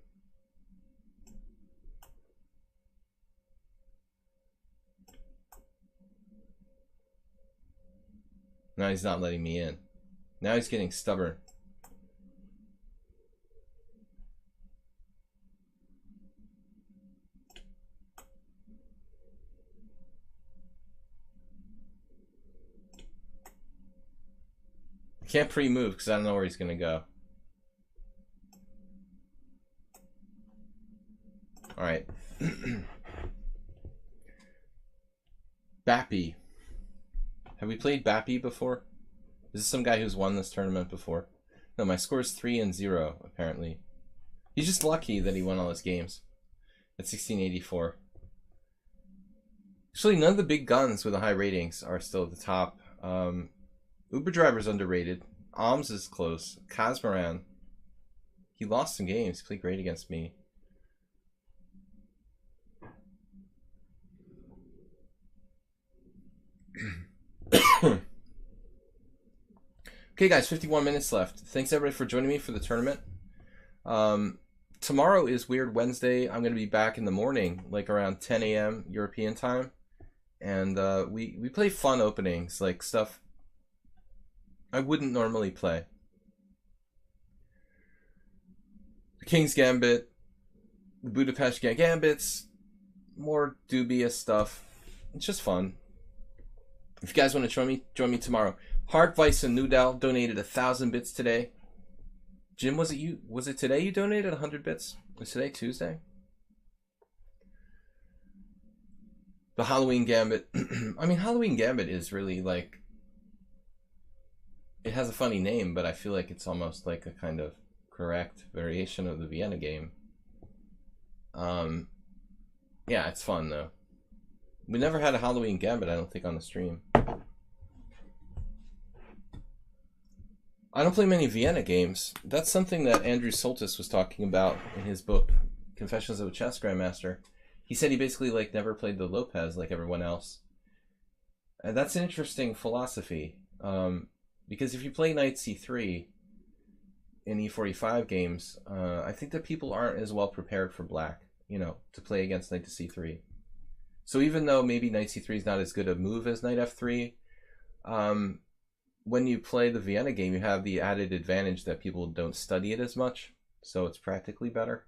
Now he's not letting me in. Now he's getting stubborn. can't pre-move because I don't know where he's gonna go. All right. Bappy. Have we played Bappy before? Is this some guy who's won this tournament before? No, my score is 3-0 apparently. He's just lucky that he won all his games at 1684. Actually, none of the big guns with the high ratings are still at the top. Uber Driver's underrated. Alms is close. Kazmaran. He lost some games. He played great against me. Okay, guys, 51 minutes left. Thanks, everybody, for joining me for the tournament. Tomorrow is Weird Wednesday. I'm going to be back in the morning, like around 10 a.m. European time. And we play fun openings, like stuff I wouldn't normally play. The King's Gambit, the Budapest Gambits, more dubious stuff. It's just fun. If you guys want to join me tomorrow. Hartweiss and Nudel donated 1,000 bits today. Jim, was it today you donated 100 bits? Was today Tuesday? The Halloween Gambit. I mean, Halloween Gambit is really like, it has a funny name, but I feel like it's almost like a kind of correct variation of the Vienna game. Yeah, it's fun though. We never had a Halloween Gambit, I don't think, on the stream. I don't play many Vienna games. That's something that Andrew Soltis was talking about in his book, Confessions of a Chess Grandmaster. He said he basically like never played the Lopez like everyone else. And that's an interesting philosophy. Because if you play Knight C3 in E45 games, I think that people aren't as well prepared for black, you know, to play against Knight to C3. So even though maybe Knight C3 is not as good a move as Knight F3, when you play the Vienna game, you have the added advantage that people don't study it as much, so it's practically better.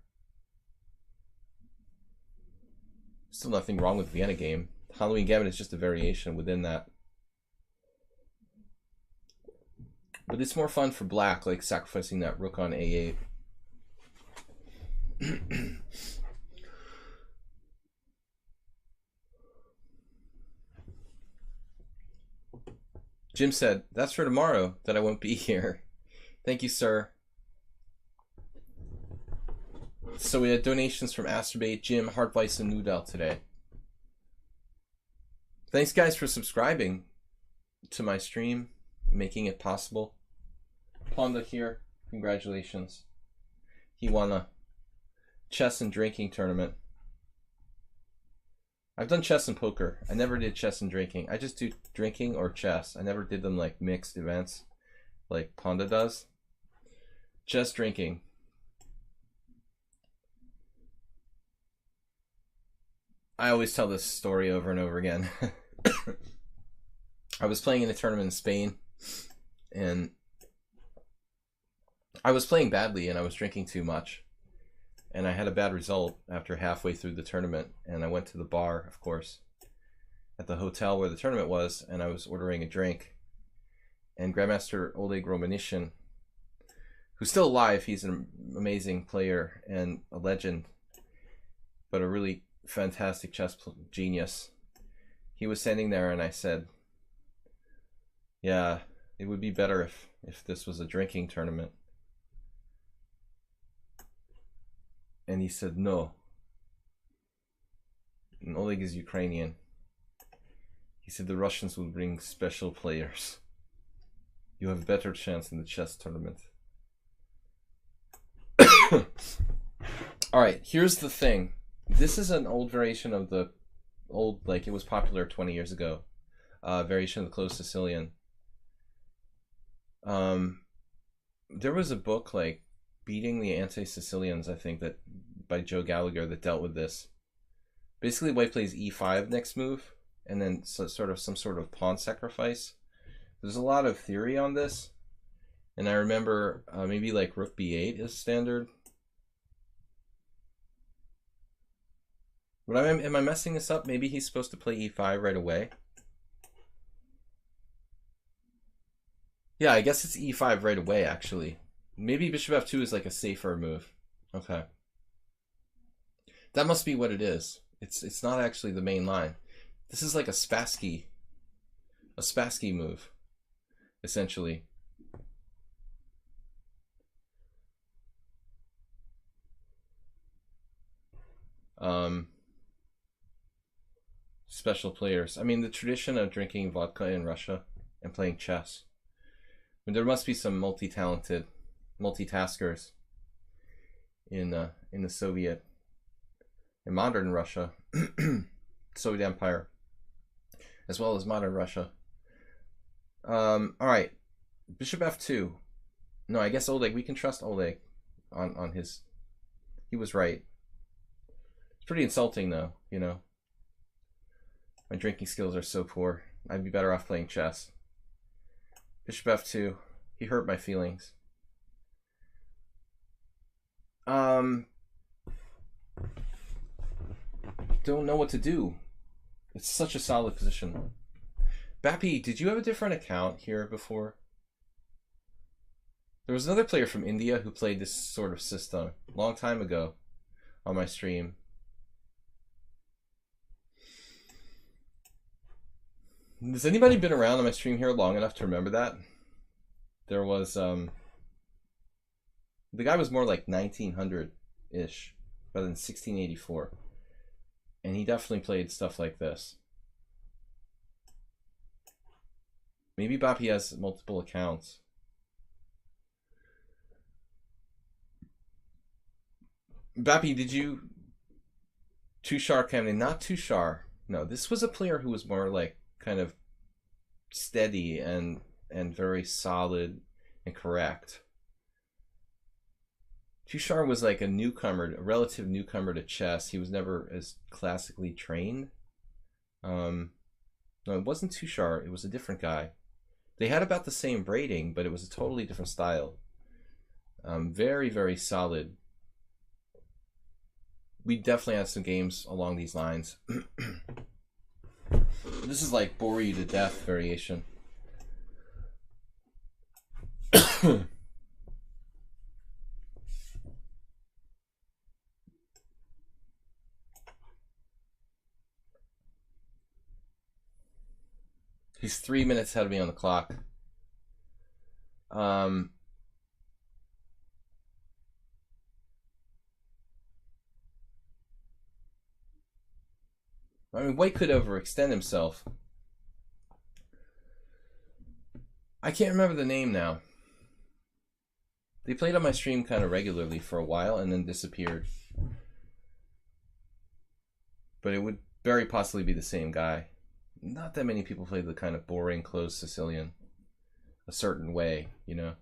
Still nothing wrong with Vienna game. Halloween Gambit is just a variation within that. But it's more fun for black, like sacrificing that rook on A8. Jim said, that's for tomorrow, that I won't be here. Thank you, sir. So we had donations from Asterbait, Jim, Hartweiss, and Nudel today. Thanks, guys, for subscribing to my stream, making it possible. Ponda here, congratulations. He won a chess and drinking tournament. I've done chess and poker. I never did chess and drinking. I just do drinking or chess. I never did them like mixed events like Ponda does. Chess, drinking. I always tell this story over and over again. I was playing in a tournament in Spain, and I was playing badly and I was drinking too much. And I had a bad result after halfway through the tournament, and I went to the bar, of course, at the hotel where the tournament was, and I was ordering a drink. And Grandmaster Oleg Romanishin, who's still alive, he's an amazing player and a legend, but a really fantastic chess genius. He was standing there, and I said, yeah, it would be better if this was a drinking tournament. And he said, no. And Oleg is Ukrainian. He said, the Russians will bring special players. You have a better chance in the chess tournament. Alright, here's the thing. This is an old variation of the old, like it was popular 20 years ago. Variation of the Closed Sicilian. There was a book like Beating the Anti-Sicilians, I think, that by Joe Gallagher, that dealt with this. Basically, white plays e5 next move, and then some sort of pawn sacrifice. There's a lot of theory on this, and I remember maybe like rook b8 is standard. But am I messing this up? Maybe he's supposed to play e5 right away. Yeah, I guess it's e5 right away, actually. Maybe bishop f2 is like a safer move. Okay. That must be what it is. It's not actually the main line. This is like a Spassky move, essentially. Special players. I mean, the tradition of drinking vodka in Russia and playing chess. I mean, there must be some multi-talented multitaskers in the Soviet and modern Russia, Soviet Empire, as well as modern Russia. All right, bishop f2. No, I guess Oleg. We can trust Oleg on his. He was right. It's pretty insulting, though. You know, my drinking skills are so poor. I'd be better off playing chess. Bishop f2. He hurt my feelings. Don't know what to do. It's such a solid position. Bappy, did you have a different account here before? There was another player from India who played this sort of system a long time ago on my stream. Has anybody been around on my stream here long enough to remember that? There was, the guy was more like 1900-ish rather than 1684. And he definitely played stuff like this. Maybe Bappy has multiple accounts. Bappy, did you... Tushar Kamni, not Tushar. No, this was a player who was more like kind of steady and very solid and correct. Tushar was like a newcomer, a relative newcomer to chess. He was never as classically trained. No, it wasn't Tushar. It was a different guy. They had about the same braiding, but it was a totally different style. Very, very solid. We definitely had some games along these lines. This is like bore you to death variation. He's 3 minutes ahead of me on the clock. I mean, White could overextend himself. I can't remember the name now. They played on my stream kind of regularly for a while and then disappeared. But it would very possibly be the same guy. Not that many people play the kind of boring closed Sicilian a certain way, you know.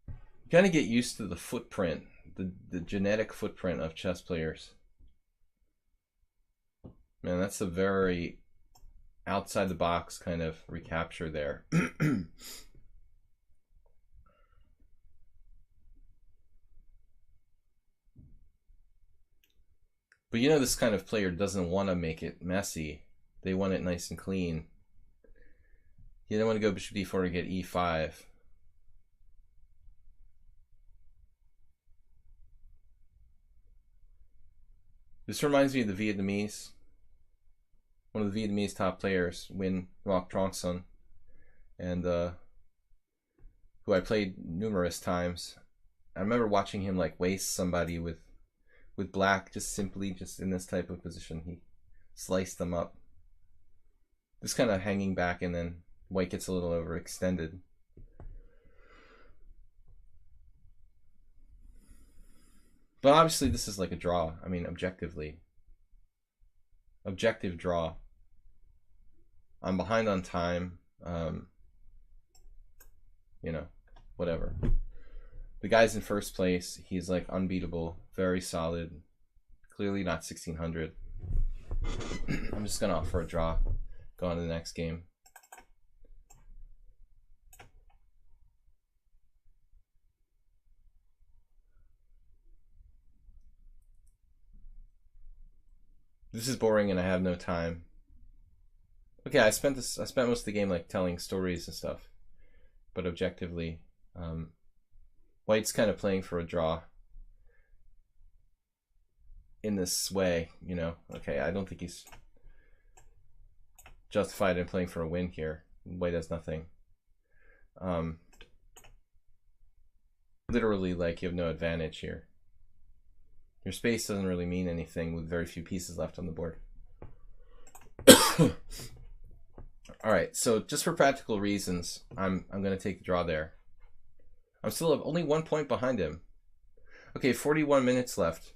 You kind of get used to the footprint, the genetic footprint of chess players. Man, that's a very outside the box kind of recapture there. But you know, this kind of player doesn't want to make it messy. They want it nice and clean. You don't want to go bishop d4 to get e5. This reminds me of the Vietnamese. One of the Vietnamese top players, Nguyen Ngoc Trong Son, and who I played numerous times. I remember watching him like waste somebody with black, just in this type of position. He sliced them up. Just kind of hanging back, and then White gets a little overextended. But obviously this is like a draw. I mean, objectively. Objective draw. I'm behind on time. You know, whatever. The guy's in first place. He's like unbeatable. Very solid. Clearly not 1600. I'm just going to offer a draw. Go on to the next game. This is boring and I have no time. Okay, I spent most of the game like telling stories and stuff. but objectively, White's kind of playing for a draw in this way, you know. Okay, I don't think he's justified in playing for a win here. White has nothing. Literally, like, you have no advantage here. Your space doesn't really mean anything with very few pieces left on the board. All right, so just for practical reasons, I'm going to take the draw there. I'm still only 1 point behind him. Okay, 41 minutes left.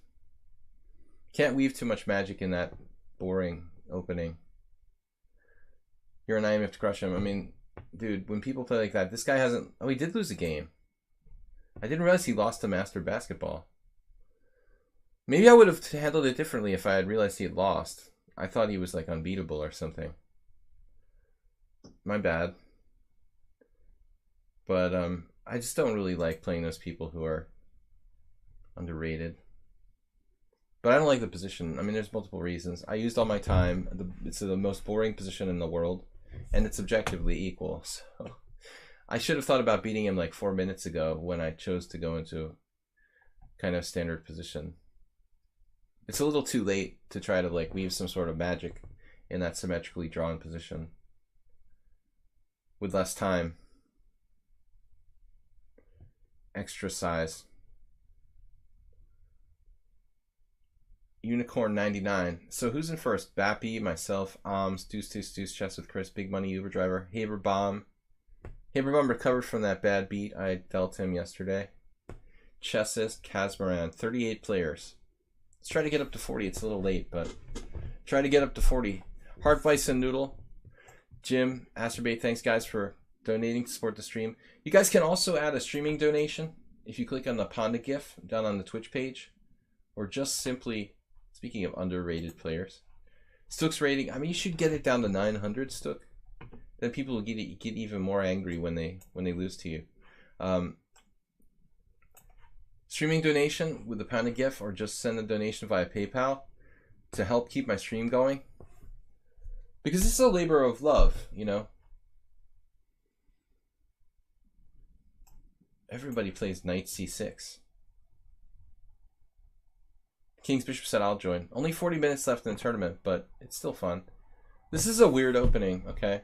Can't weave too much magic in that boring opening. You're an IM, you have to crush him. I mean, dude, when people play like that, this guy hasn't... Oh, he did lose a game. I didn't realize he lost to Master Basketball. Maybe I would have handled it differently if I had realized he had lost. I thought he was like unbeatable or something. My bad. But I just don't really like playing those people who are underrated. But I don't like the position. I mean, there's multiple reasons. I used all my time. It's the most boring position in the world, and it's objectively equal. So I should have thought about beating him like 4 minutes ago when I chose to go into kind of standard position. It's a little too late to try to like weave some sort of magic in that symmetrically drawn position with less time. Extra size. Unicorn 99. So who's in first? Bappy, myself, Deuce, Chess with Chris, Big Money, Uber Driver, Haberbomb. Haberbomb recovered from that bad beat I dealt him yesterday. Chessist, Casmaran, 38 players. Let's try to get up to 40. It's a little late, but try to get up to 40. Heart Bison Noodle, Jim, Asterbait, thanks guys for donating to support the stream. You guys can also add a streaming donation if you click on the Panda GIF down on the Twitch page, or just simply, speaking of underrated players, Stook's rating. I mean, you should get it down to 900, Stook. Then people will get even more angry when they lose to you. Streaming donation with the Panda GIF, or just send a donation via PayPal to help keep my stream going. Because this is a labor of love, you know. Everybody plays Knight C6. King's Bishop said I'll join. Only 40 minutes left in the tournament, but it's still fun. This is a weird opening, okay?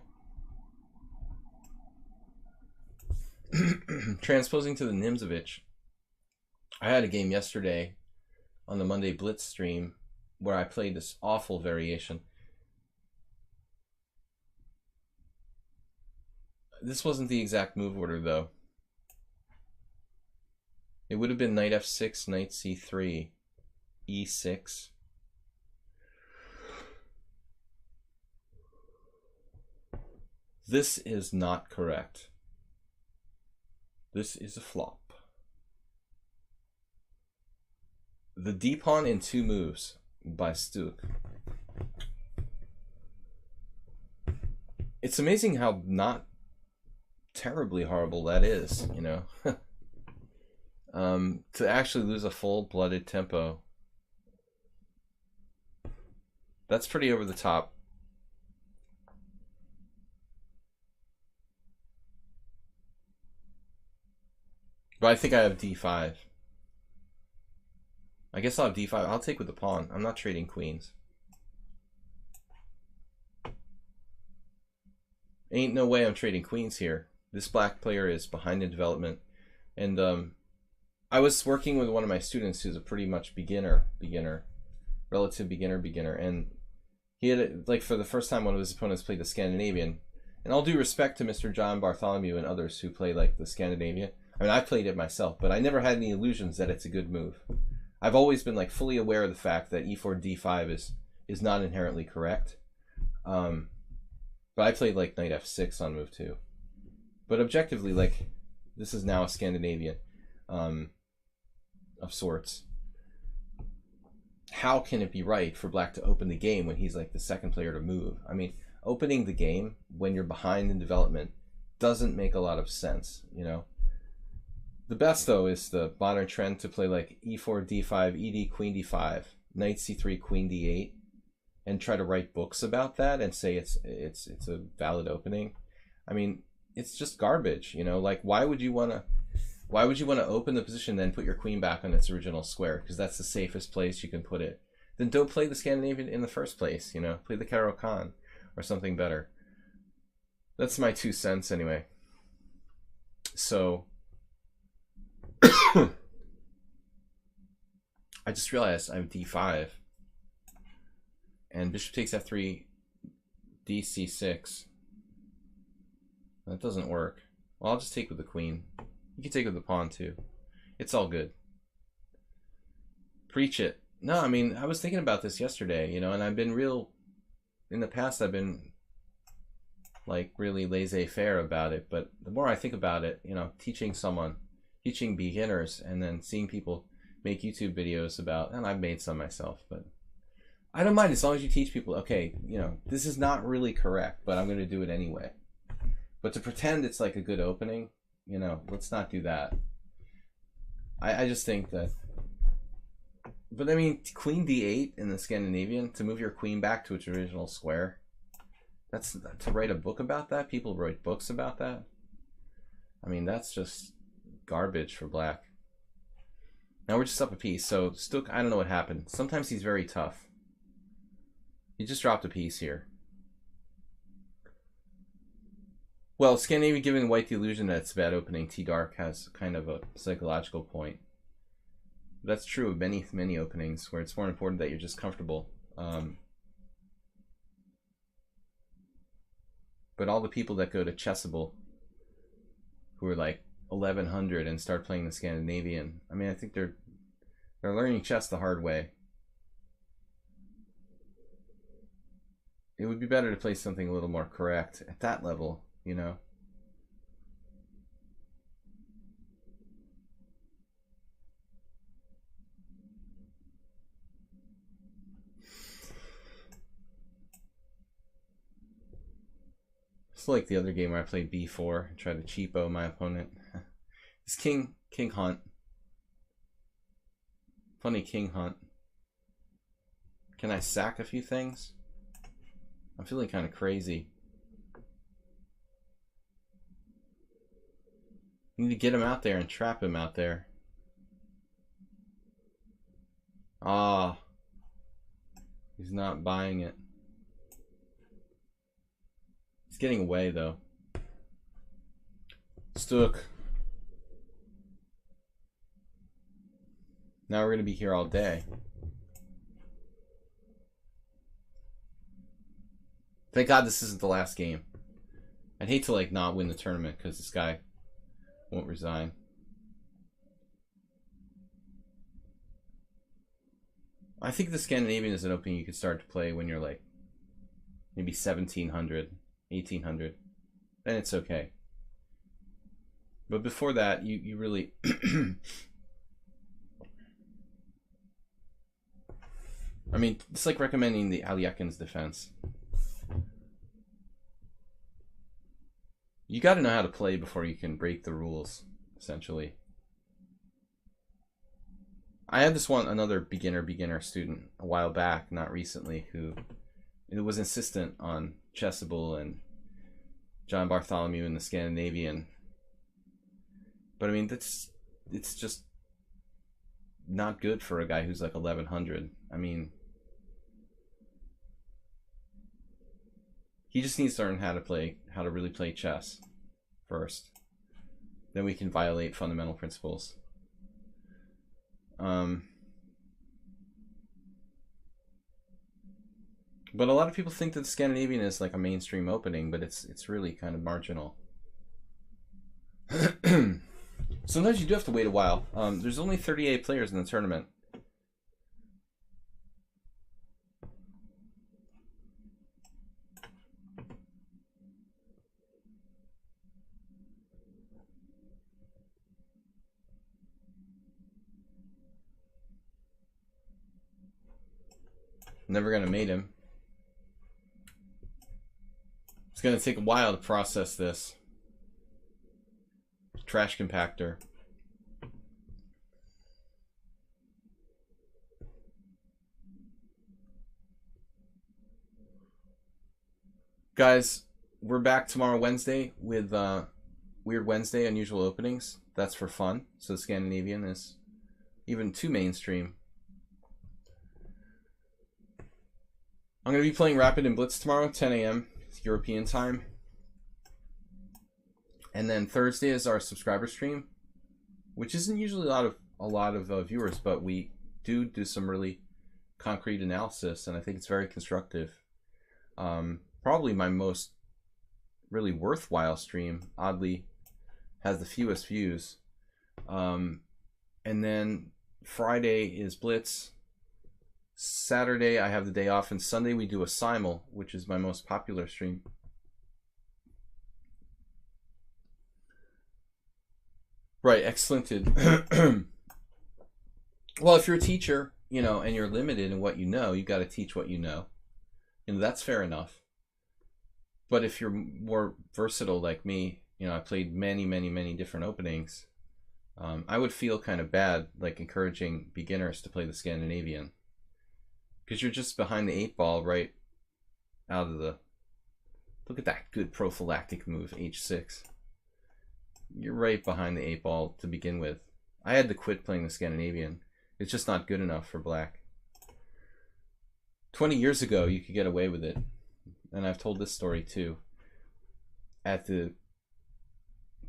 Transposing to the Nimzovich. I had a game yesterday on the Monday Blitz stream where I played this awful variation. This wasn't the exact move order, though. It would have been Knight F6, Knight C3, E6. This is not correct. This is a flop. The D-pawn in 2 moves by Stook. It's amazing how not terribly horrible that is, you know. To actually lose a full-blooded tempo. That's pretty over the top. But I think I have D5. I guess I'll have D5. I'll take with the pawn. I'm not trading queens. Ain't no way I'm trading queens here. This black player is behind in development. And I was working with one of my students who's a pretty much relative beginner. And he had, like, for the first time one of his opponents played the Scandinavian. And all due respect to Mr. John Bartholomew and others who play, like, the Scandinavian. I mean, I played it myself, but I never had any illusions that it's a good move. I've always been like fully aware of the fact that e4 d5 is not inherently correct. But I played like knight f6 on move 2. But objectively, like, this is now a Scandinavian of sorts. How can it be right for black to open the game when he's like the second player to move? I mean, opening the game when you're behind in development doesn't make a lot of sense, you know? The best, though, is the modern trend to play like e4, d5, ed, queen d5, knight c3, queen d8, and try to write books about that and say it's a valid opening. I mean, it's just garbage, you know? Like, why would you want to open the position then put your queen back on its original square? Because that's the safest place you can put it. Then don't play the Scandinavian in the first place, you know? Play the Caro-Kann or something better. That's my 2 cents anyway. So I just realized I have d5 and bishop takes f3, dc6. That doesn't work. Well, I'll just take with the queen. You can take with the pawn too. It's all good. Preach it. No, I mean, I was thinking about this yesterday, you know, and I've been in the past I've been like really laissez-faire about it, but the more I think about it, you know, teaching beginners and then seeing people make YouTube videos about, and I've made some myself, but I don't mind as long as you teach people, okay, you know, this is not really correct, but I'm going to do it anyway. But to pretend it's like a good opening, you know, let's not do that. I just think that, but I mean, queen d8 in the Scandinavian, to move your queen back to its original square, that's to write a book about that. People write books about that. I mean, that's just garbage for black. Now we're just up a piece, so Stook, I don't know what happened. Sometimes he's very tough. He just dropped a piece here. Well, Scandinavian giving white the illusion that it's a bad opening. T-Dark has kind of a psychological point. That's true of many, many openings where it's more important that you're just comfortable. But all the people that go to Chessable, who are like 1100 and start playing the Scandinavian, I mean, I think they're learning chess the hard way. It would be better to play something a little more correct at that level, you know. It's like the other game where I played b4 and tried to cheapo my opponent. It's king hunt. Funny king hunt. Can I sack a few things? I'm feeling kind of crazy. You need to get him out there and trap him out there. Ah. He's not buying it. He's getting away though. Stook. Now we're going to be here all day. Thank God this isn't the last game. I'd hate to like not win the tournament because this guy won't resign. I think the Scandinavian is an opening you could start to play when you're like maybe 1700, 1800. Then it's okay. But before that, you really I mean, it's like recommending the Aliekin's defense. You got to know how to play before you can break the rules, essentially. I had this another beginner student a while back, not recently, who was insistent on Chessable and John Bartholomew and the Scandinavian. But I mean, it's just not good for a guy who's like 1100. I mean, he just needs to learn how to really play chess first. Then we can violate fundamental principles. But a lot of people think that the Scandinavian is like a mainstream opening, but it's really kind of marginal. Sometimes you do have to wait a while. There's only 38 players in the tournament. Never gonna mate him. It's gonna take a while to process this. Trash compactor. Guys, we're back tomorrow, Wednesday, with Weird Wednesday, Unusual Openings. That's for fun. So the Scandinavian is even too mainstream. I'm going to be playing Rapid and Blitz tomorrow, 10 a.m. European time. And then Thursday is our subscriber stream, which isn't usually a lot of viewers, but we do some really concrete analysis, and I think it's very constructive. Probably my most really worthwhile stream, oddly, has the fewest views. And then Friday is Blitz. Saturday I have the day off, and Sunday we do a simul, which is my most popular stream. Right, excellented. Well, if you're a teacher, you know, and you're limited in what you know, you got to teach what you know. You know, that's fair enough. But if you're more versatile like me, you know, I played many different openings. I would feel kind of bad, like encouraging beginners to play the Scandinavian, because you're just behind the 8-ball right out of the... Look at that good prophylactic move, h6. You're right behind the 8-ball to begin with. I had to quit playing the Scandinavian. It's just not good enough for black. 20 years ago, you could get away with it. And I've told this story too. At the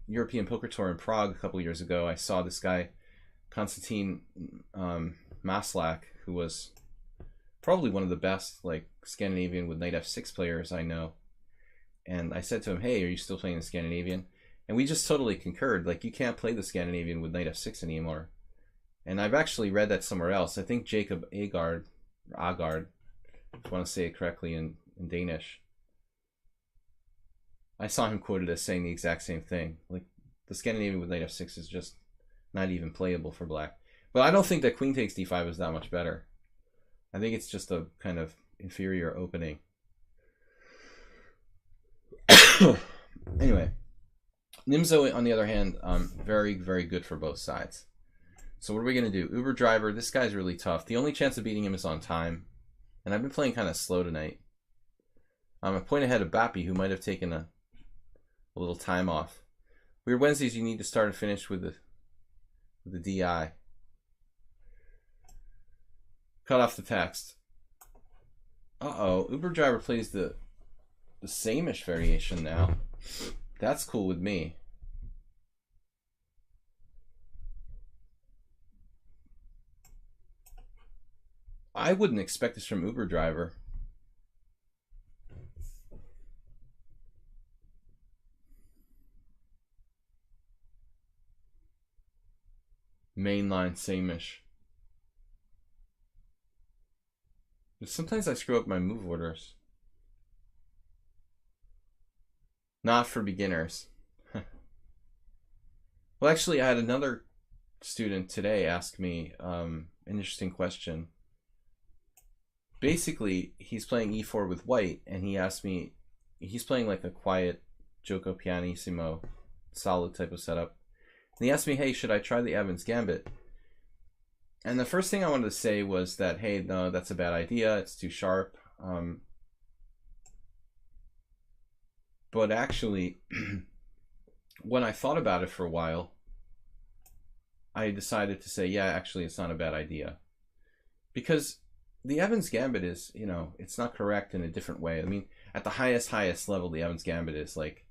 European Poker Tour in Prague a couple years ago, I saw this guy, Konstantin Maslak, who was probably one of the best like Scandinavian with knight f6 players I know. And I said to him, hey, are you still playing the Scandinavian? And we just totally concurred, like, you can't play the Scandinavian with knight f6 anymore. And I've actually read that somewhere else. I think Jacob Agard, if I want to say it correctly in Danish, I saw him quoted as saying the exact same thing. Like, the Scandinavian with knight f6 is just not even playable for black. But I don't think that queen takes d5 is that much better. I think it's just a kind of inferior opening. Anyway, Nimzo, on the other hand, very good for both sides. So what are we going to do? Uber Driver, this guy's really tough. The only chance of beating him is on time. And I've been playing kind of slow tonight. I'm a point ahead of Bappy, who might have taken a little time off. Weird Wednesdays, you need to start and finish with the DI. Cut off the text. Uh-oh, Uber Driver plays the same-ish variation now. That's cool with me. I wouldn't expect this from Uber Driver. Mainline, same-ish. But sometimes I screw up my move orders. Not for beginners. Well, actually, I had another student today ask me an interesting question. Basically, he's playing e4 with white, and he asked me, he's playing like a quiet Gioco Pianissimo, solid type of setup. And he asked me, hey, should I try the Evans Gambit? And the first thing I wanted to say was that, hey, no, that's a bad idea. It's too sharp. But actually, when I thought about it for a while, I decided to say, yeah, actually, it's not a bad idea. Because the Evans Gambit is, you know, it's not correct in a different way. I mean, at the highest level, the Evans Gambit is, like,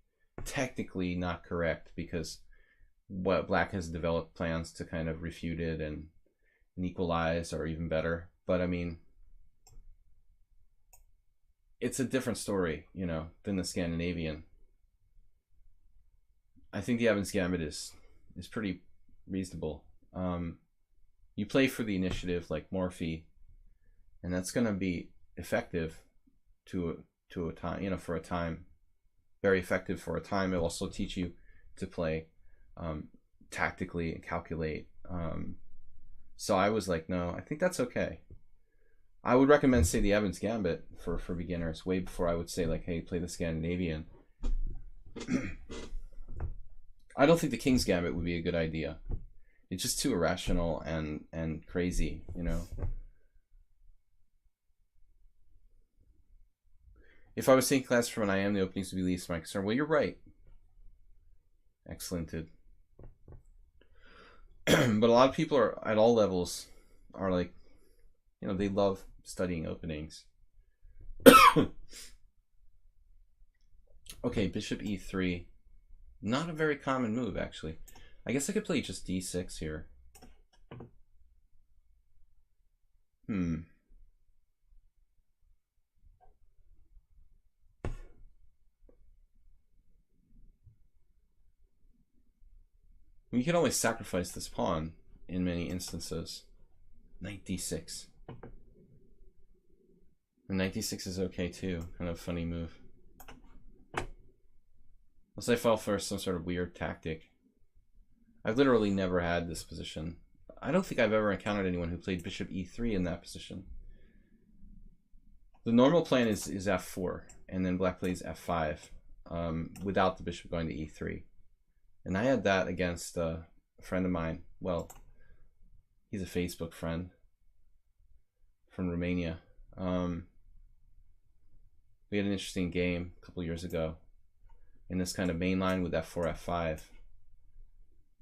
technically not correct because what black has developed plans to kind of refute it and equalize, or even better. But I mean, it's a different story, you know, than the Scandinavian. I think the Evans Gambit is pretty reasonable. You play for the initiative like Morphe, and that's going to be effective to a time, you know, for a time. Very effective for a time. It'll also teach you to play tactically and calculate. So I was like, no, I think that's okay. I would recommend, say, the Evans Gambit for beginners way before I would say, like, hey, play the Scandinavian. I don't think the King's Gambit would be a good idea. It's just too irrational and crazy, you know. If I was taking classes from an IM, the openings would be least my concern. Well, you're right. Excellent. But a lot of people are at all levels are like, you know, they love studying openings. Okay, bishop e3. Not a very common move, actually. I guess I could play just d6 here. You can always sacrifice this pawn in many instances. Knight d6. And knight d6 is okay too. Kind of a funny move. Unless I fell for some sort of weird tactic. I've literally never had this position. I don't think I've ever encountered anyone who played bishop e3 in that position. The normal plan is f4, and then black plays f5 without the bishop going to e3. And I had that against a friend of mine. Well, he's a Facebook friend from Romania. We had an interesting game a couple years ago in this kind of main line with f4, f5.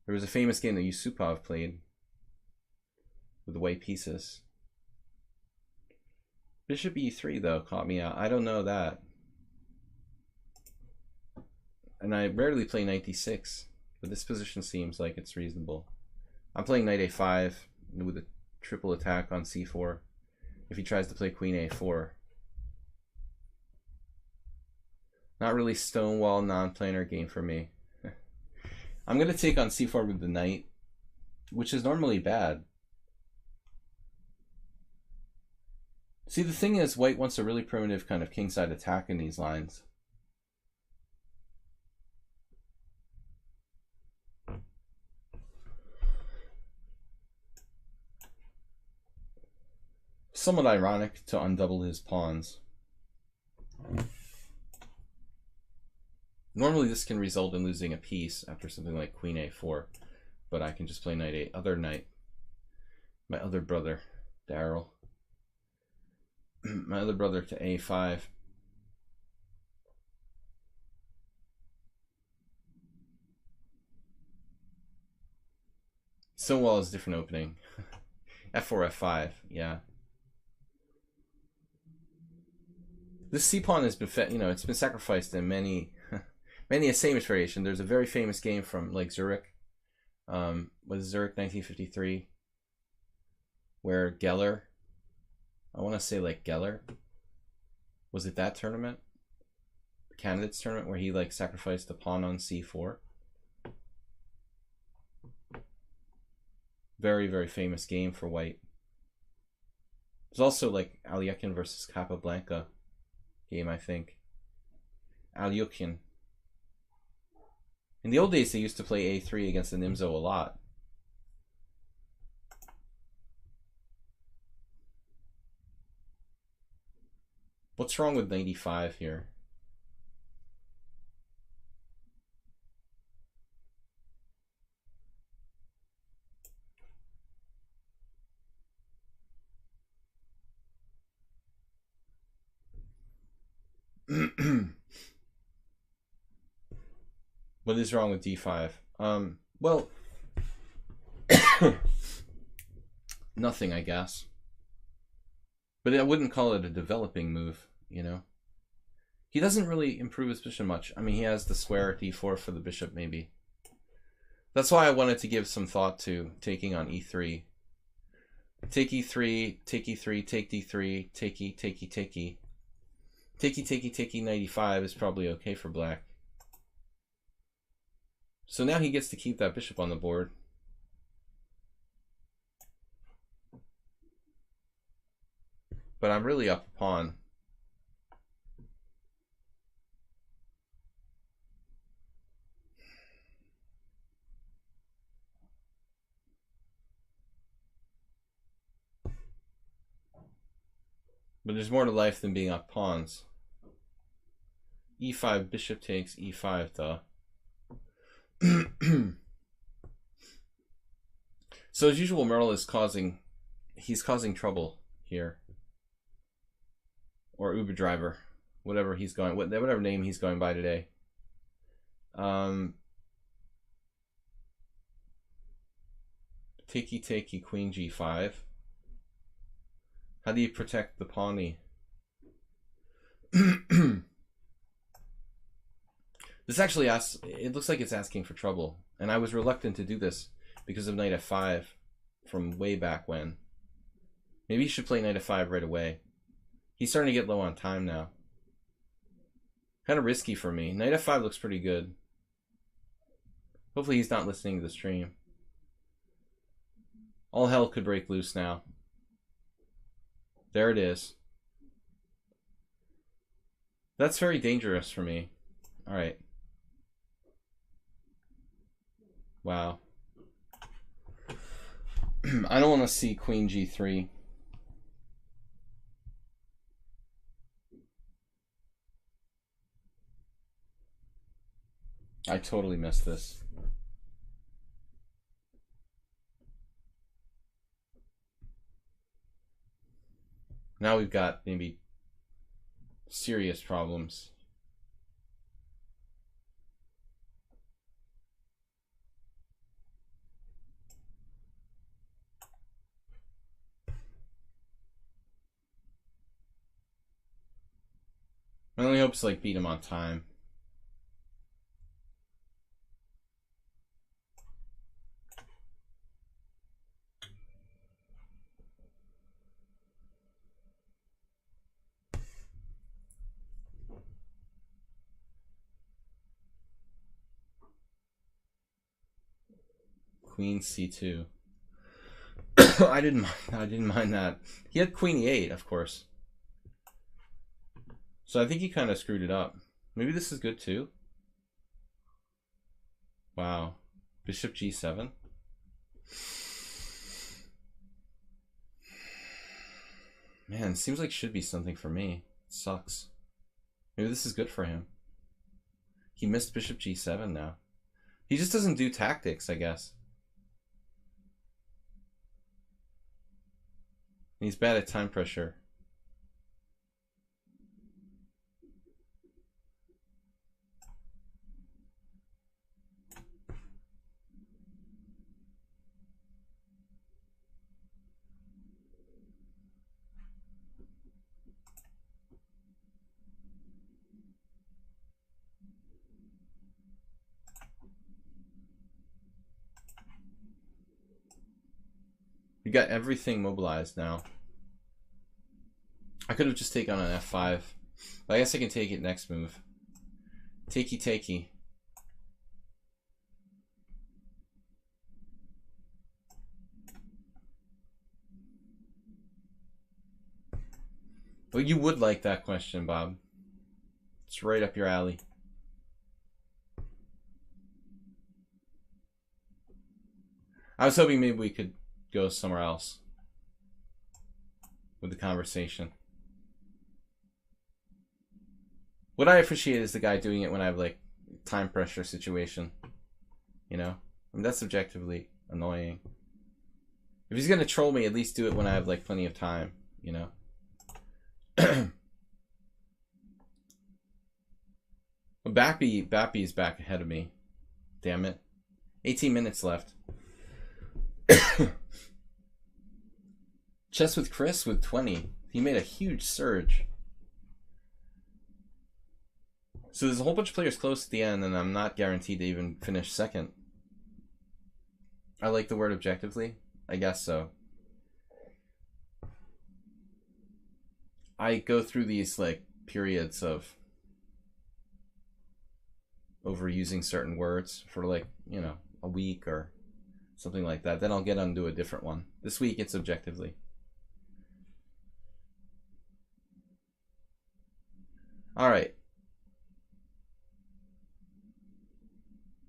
There was a famous game that Yusupov played with the white pieces. Bishop e3, though, caught me out. I don't know that. And I rarely play knight d6, but this position seems like it's reasonable. I'm playing knight a5 with a triple attack on c4 if he tries to play queen a4. Not really stonewall, non-planar game for me. I'm going to take on c4 with the knight, which is normally bad. See, the thing is, white wants a really primitive kind of kingside attack in these lines. Somewhat ironic to undouble his pawns. Normally this can result in losing a piece after something like queen a4, but I can just play knight a other knight. My other brother, Daryl. My other brother to a5. Stonewall is a different opening. f4, f5, yeah. This c pawn has been, it's been sacrificed in many a Samish variation. There's a very famous game from like Zurich, was Zurich 1953, where Geller, I want to say like Geller, was it that tournament? The candidates tournament where he like sacrificed the pawn on c4. Very, very famous game for white. There's also like Alyukhin versus Capablanca game, I think. Alyukhin. In the old days, they used to play a3 against the Nimzo a lot. What's wrong with 95 here? What is wrong with d5? Well, nothing, I guess. But I wouldn't call it a developing move, you know? He doesn't really improve his position much. I mean, he has the square at d4 for the bishop, maybe. That's why I wanted to give some thought to taking on e3. Take e3, take e3, take d3, take e, take e, take e. Take e, take e, take e, knight e5 is probably okay for black. So now he gets to keep that bishop on the board. But I'm really up a pawn. But there's more to life than being up pawns. e5, bishop takes e5 though. So as usual, Merle is causing trouble here. Or Uber driver, whatever he's going, whatever name he's going by today. Takey, queen g5. How do you protect the pawnee? This actually asks, it looks like it's asking for trouble. And I was reluctant to do this because of knight f5 from way back when. Maybe he should play knight f5 right away. He's starting to get low on time now. Kind of risky for me. Knight f5 looks pretty good. Hopefully he's not listening to the stream. All hell could break loose now. There it is. That's very dangerous for me. Alright. Wow. I don't want to see queen g3. I totally missed this. Now we've got maybe serious problems. My only hope is to like beat him on time. Queen c2. I didn't mind that. He had queen e8, of course. So I think he kind of screwed it up. Maybe this is good too. Wow. Bishop g7. Man, it seems like should be something for me. It sucks. Maybe this is good for him. He missed bishop g7 now. He just doesn't do tactics, I guess. He's bad at time pressure. You got everything mobilized now. I could have just taken on an f5. But I guess I can take it next move. Takey. Well, you would like that question, Bob. It's right up your alley. I was hoping maybe we could go somewhere else with the conversation. What I appreciate is the guy doing it when I have like time pressure situation. You know? I mean, that's objectively annoying. If he's gonna troll me, at least do it when I have like plenty of time, you know? Bappy is back ahead of me. Damn it. 18 minutes left. Chess with Chris with 20. He made a huge surge. So there's a whole bunch of players close at the end, and I'm not guaranteed to even finish second. I like the word objectively. I guess so. I go through these like periods of overusing certain words for like, you know, a week or something like that. Then I'll get onto a different one. This week it's objectively. All right.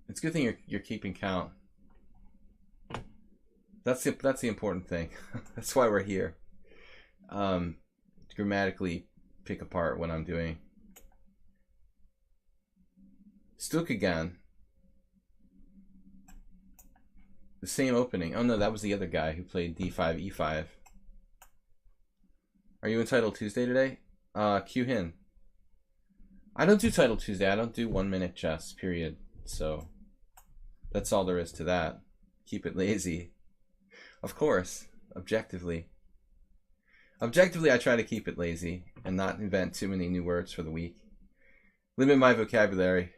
It's a good thing you're keeping count. That's the important thing. That's why we're here. Grammatically pick apart what I'm doing. Stukagan. The same opening. Oh no, that was the other guy who played d5, e5. Are you entitled Tuesday today? Q Hin. I don't do Title Tuesday. I don't do 1 minute chess, period. So that's all there is to that. Keep it lazy. Of course, objectively. Objectively, I try to keep it lazy and not invent too many new words for the week. Limit my vocabulary.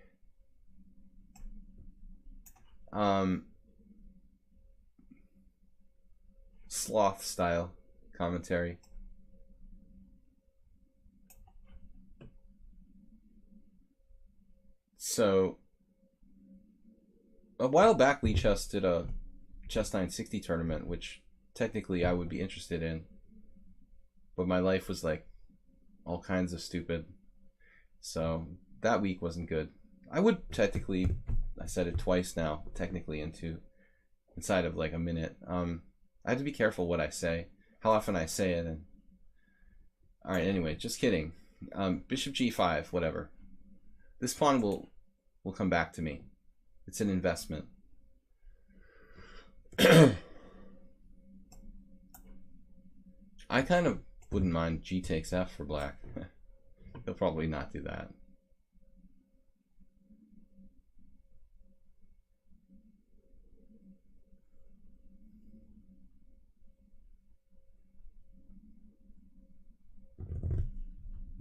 Sloth style commentary. So, a while back, lichess did a Chess 960 tournament, which technically I would be interested in. But my life was like all kinds of stupid. So, that week wasn't good. I would technically, I said it twice now, technically inside of like a minute. I have to be careful what I say, how often I say it. And all right, anyway, just kidding. Bishop g5, whatever. This pawn will come back to me. It's an investment. I kind of wouldn't mind g takes f for black. He'll probably not do that.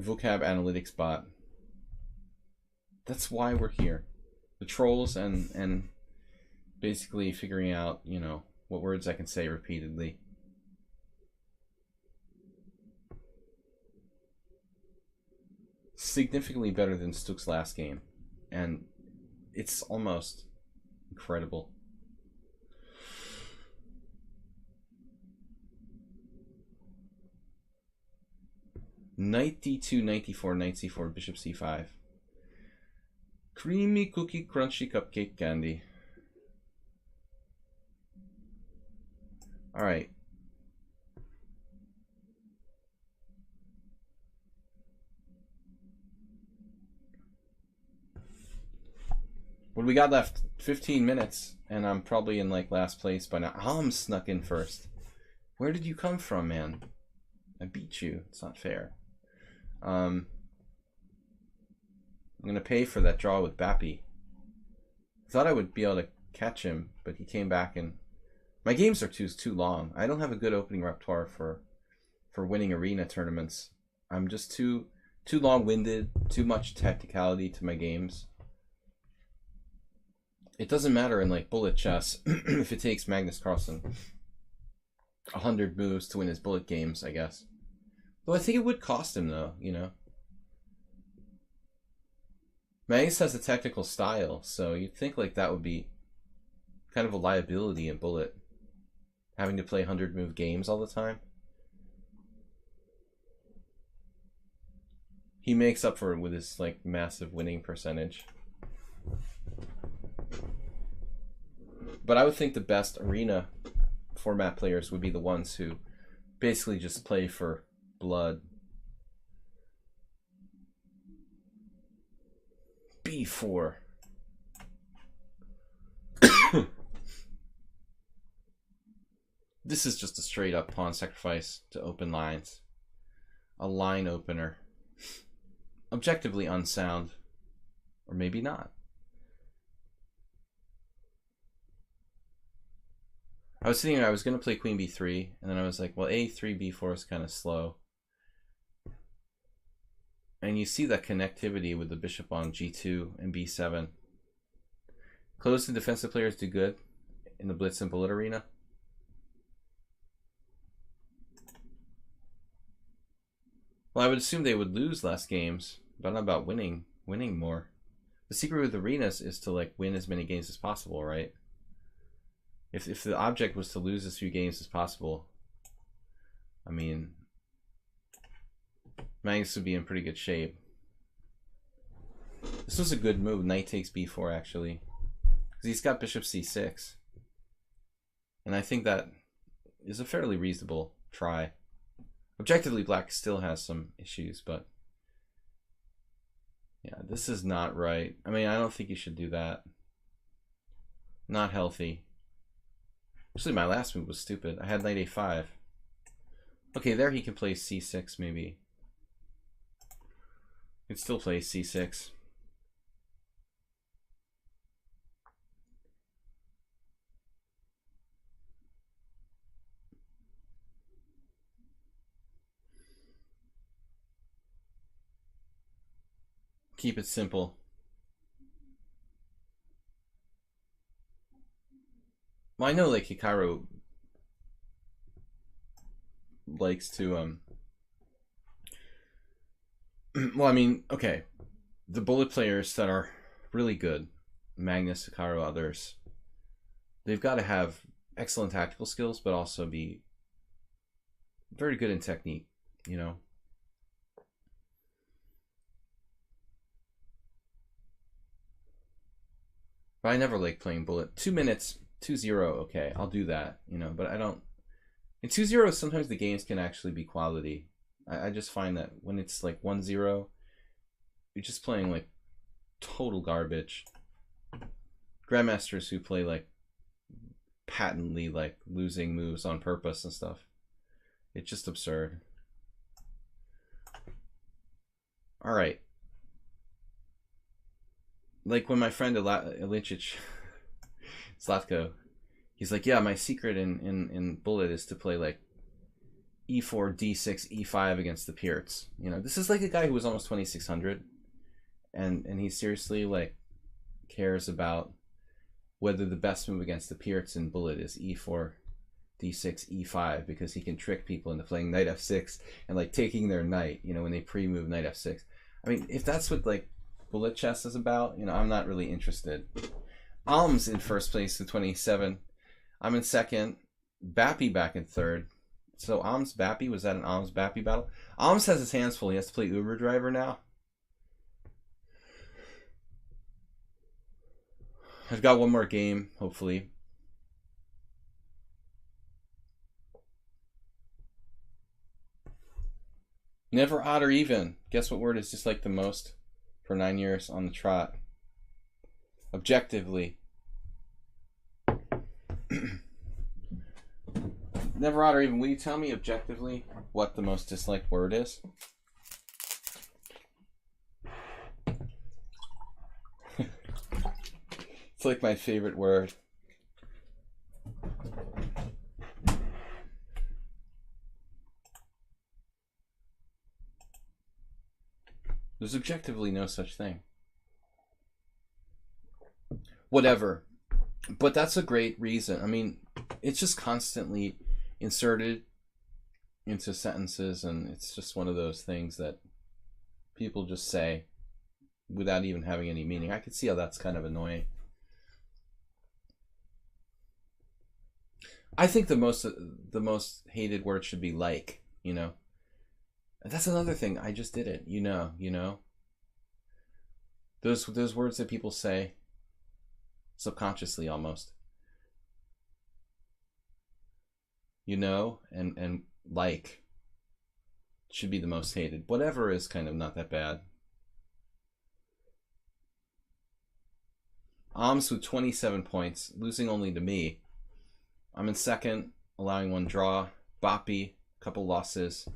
Vocab analytics bot. That's why we're here. The trolls and basically figuring out, you know, what words I can say repeatedly. Significantly better than Stuck's last game. And it's almost incredible. Knight d2, knight d4, knight c4, bishop c5. Creamy cookie crunchy cupcake candy. All right. What do we got left? 15 minutes, and I'm probably in like last place by now. I'm snuck in first. Where did you come from, man? I beat you. It's not fair. I'm gonna pay for that draw with Bappy. I thought I would be able to catch him, but he came back, and my games are too long. I don't have a good opening repertoire for winning arena tournaments. I'm just too long-winded, too much technicality to my games. It doesn't matter in like bullet chess if it takes Magnus Carlsen 100 moves to win his bullet games, I guess. Well, I think it would cost him though, you know. Magnus has a technical style, so you'd think like that would be kind of a liability in bullet, having to play 100 move games all the time. He makes up for it with his like massive winning percentage. But I would think the best arena format players would be the ones who basically just play for blood. B4. This is just a straight up pawn sacrifice to open lines. A line opener. Objectively unsound. Or maybe not. I was sitting here, I was going to play queen b3, and then I was like, well, a3, b4 is kind of slow. And you see that connectivity with the bishop on g2 and b7. Closed and defensive players do good in the Blitz and Bullet Arena. Well, I would assume they would lose less games, but not about winning more. The secret with arenas is to like win as many games as possible, right? If the object was to lose as few games as possible, I mean, Magnus would be in pretty good shape. This was a good move, knight takes b4 actually, because he's got bishop c6. And I think that is a fairly reasonable try. Objectively, black still has some issues, but yeah, this is not right. I mean, I don't think you should do that. Not healthy. Actually, my last move was stupid. I had knight a5. Okay, there he can play c6 maybe. It still plays c6. Keep it simple. Well, I know like Hikaru likes to well, I mean, okay, the bullet players that are really good, Magnus, Hikaru, others, they've got to have excellent tactical skills, but also be very good in technique, you know. But I never like playing bullet. 2 minutes, 2-0, okay, I'll do that, you know, but I don't. In 2-0, sometimes the games can actually be quality. I just find that when it's like 1-0, you're just playing like total garbage. Grandmasters who play like patently like losing moves on purpose and stuff. It's just absurd. All right. Like when my friend Ilichich Slavko, he's like, yeah, my secret in bullet is to play like e4, d6, e5 against the Pirts. You know, this is like a guy who was almost 2600, and he seriously like cares about whether the best move against the Pirts in bullet is e4, d6, e5, because he can trick people into playing knight f6 and like taking their knight, you know, when they pre-move knight f6. I mean, if that's what like bullet chess is about, you know, I'm not really interested. Alm's in first place with 27. I'm in second. Bappy back in third. So Alms Bappy, was that an Alms Bappy battle? Alms has his hands full. He has to play Uber Driver now. I've got one more game, hopefully. Never odd or even. Guess what word is just like the most for 9 years on the trot? Objectively. Never odd or even. Will you tell me objectively what the most disliked word is? It's like my favorite word. There's objectively no such thing. Whatever. But that's a great reason. I mean, it's just constantly inserted into sentences, and it's just one of those things that people just say without even having any meaning. I could see how that's kind of annoying. I think the most hated word should be like, you know. That's another thing. I just did it. You know. Those words that people say subconsciously almost. You know, and like should be the most hated. Whatever is kind of not that bad. Alms with 27 points, losing only to me. I'm in second, allowing one draw. Boppy, couple losses.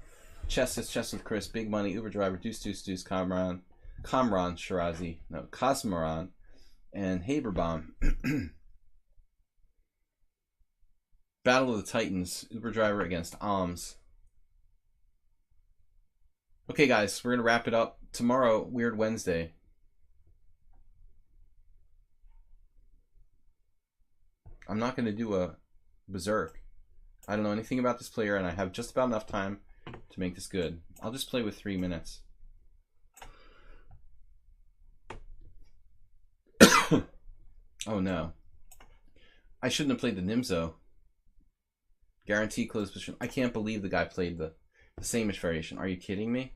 Chess is Chess with Chris, Big Money, Uber Driver, Deuce, Kamran, Shirazi, no, Cosmoran, and Haberbomb. Battle of the Titans, Uber Driver against Alms. Okay, guys, we're going to wrap it up. Tomorrow, Weird Wednesday. I'm not going to do a Berserk. I don't know anything about this player, and I have just about enough time to make this good. I'll just play with 3 minutes. Oh no. I shouldn't have played the Nimzo. Guaranteed close position. I can't believe the guy played the same-ish variation. Are you kidding me?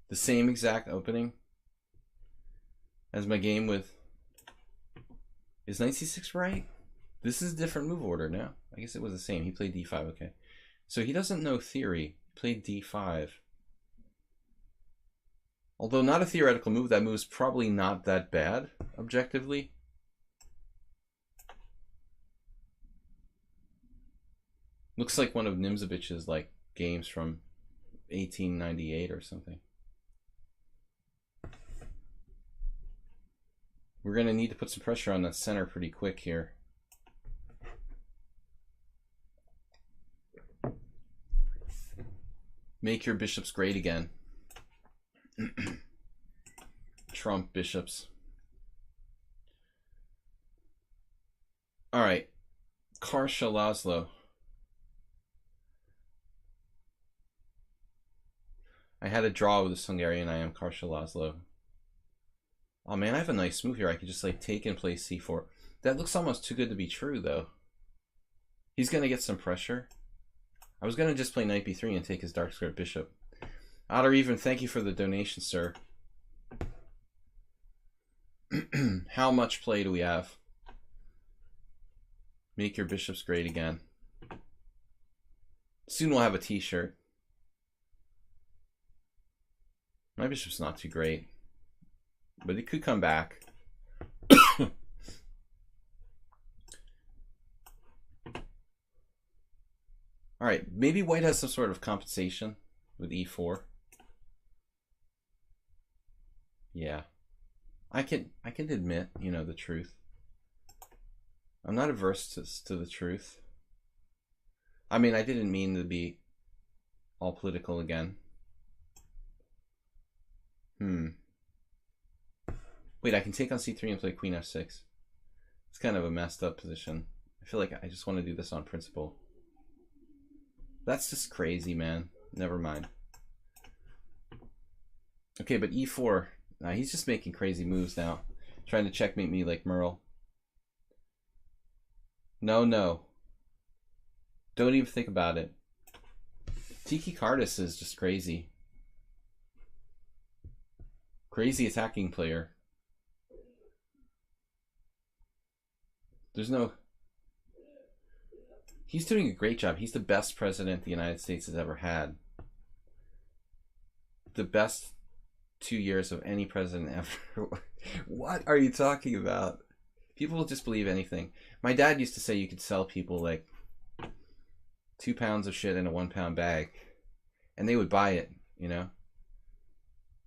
The same exact opening as my game with... Is knight c6 right? This is a different move order now. I guess it was the same. He played d5, okay. So he doesn't know theory. He played d5. Although not a theoretical move, that move's probably not that bad, objectively. Looks like one of Nimzovich's like games from 1898 or something. We're going to need to put some pressure on that center pretty quick here. Make your bishops great again. Trump bishops. All right. Paschall Hosting. I had a draw with this Hungarian. I am Paschall Hosting. Oh man, I have a nice move here. I could just like take and play c4. That looks almost too good to be true though. He's gonna get some pressure. I was gonna just play knight b3 and take his dark square bishop. Otter Even, thank you for the donation, sir. How much play do we have? Make your bishops great again. Soon we'll have a t-shirt. My bishop's not too great, but it could come back. All right, maybe white has some sort of compensation with e4. Yeah, I can admit, you know, the truth. I'm not averse to the truth. I mean, I didn't mean to be all political again. Wait, I can take on c3 and play queen f6. It's kind of a messed up position. I feel like I just want to do this on principle. That's just crazy, man. Never mind. Okay, but e4. He's just making crazy moves now. Trying to checkmate me like Merle. No, no. Don't even think about it. Tiki Cardis is just crazy. Crazy attacking player. There's no... He's doing a great job. He's the best president the United States has ever had. The best 2 years of any president ever. What are you talking about? People will just believe anything. My dad used to say you could sell people like 2 pounds of shit in a 1 pound bag, and they would buy it, you know?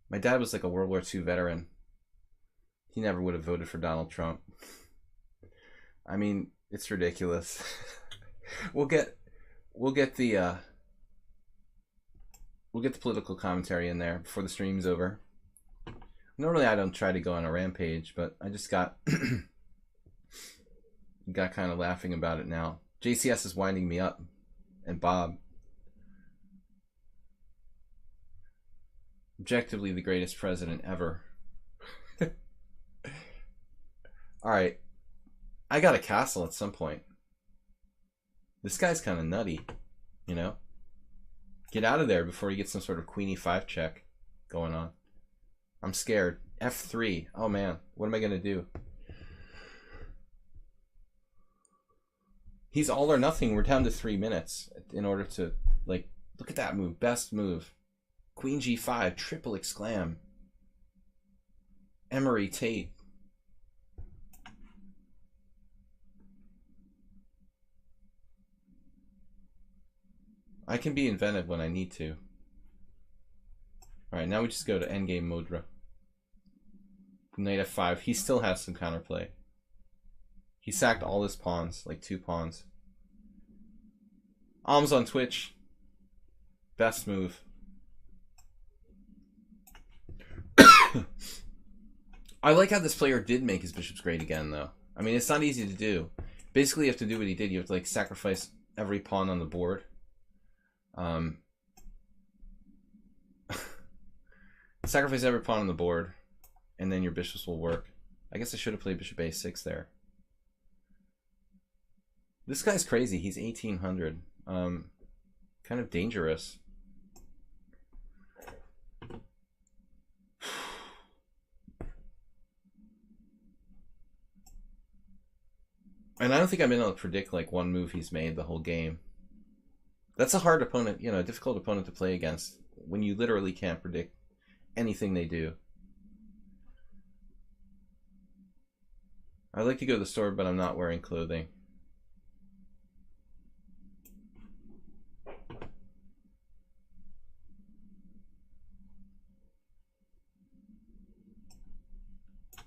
My dad was like a World War II veteran. He never would have voted for Donald Trump. I mean, it's ridiculous. We'll get the political commentary in there before the stream's over. Normally I don't try to go on a rampage, but I just got kind of laughing about it now. JCS is winding me up, and Bob. Objectively the greatest president ever. Alright. I got a castle at some point. This guy's kind of nutty, you know? Get out of there before you get some sort of queen e5 check going on. I'm scared. f3. Oh man, what am I going to do? He's all or nothing. We're down to 3 minutes in order to, like, look at that move. Best move. Queen g5, triple exclam. Emery Tate. I can be inventive when I need to. Alright, now we just go to endgame Modra. Knight f5. He still has some counterplay. He sacked all his pawns, like 2 pawns. Alms on Twitch. Best move. I like how this player did make his bishops great again, though. I mean, it's not easy to do. Basically, you have to do what he did. You have to, like, sacrifice every pawn on the board. Sacrifice every pawn on the board, and then your bishops will work. I guess I should have played bishop a6 there. This guy's crazy. He's 1800. Kind of dangerous. And I don't think I'm able to predict like one move he's made the whole game. That's a hard opponent, you know, a difficult opponent to play against when you literally can't predict anything they do. I like to go to the store, but I'm not wearing clothing.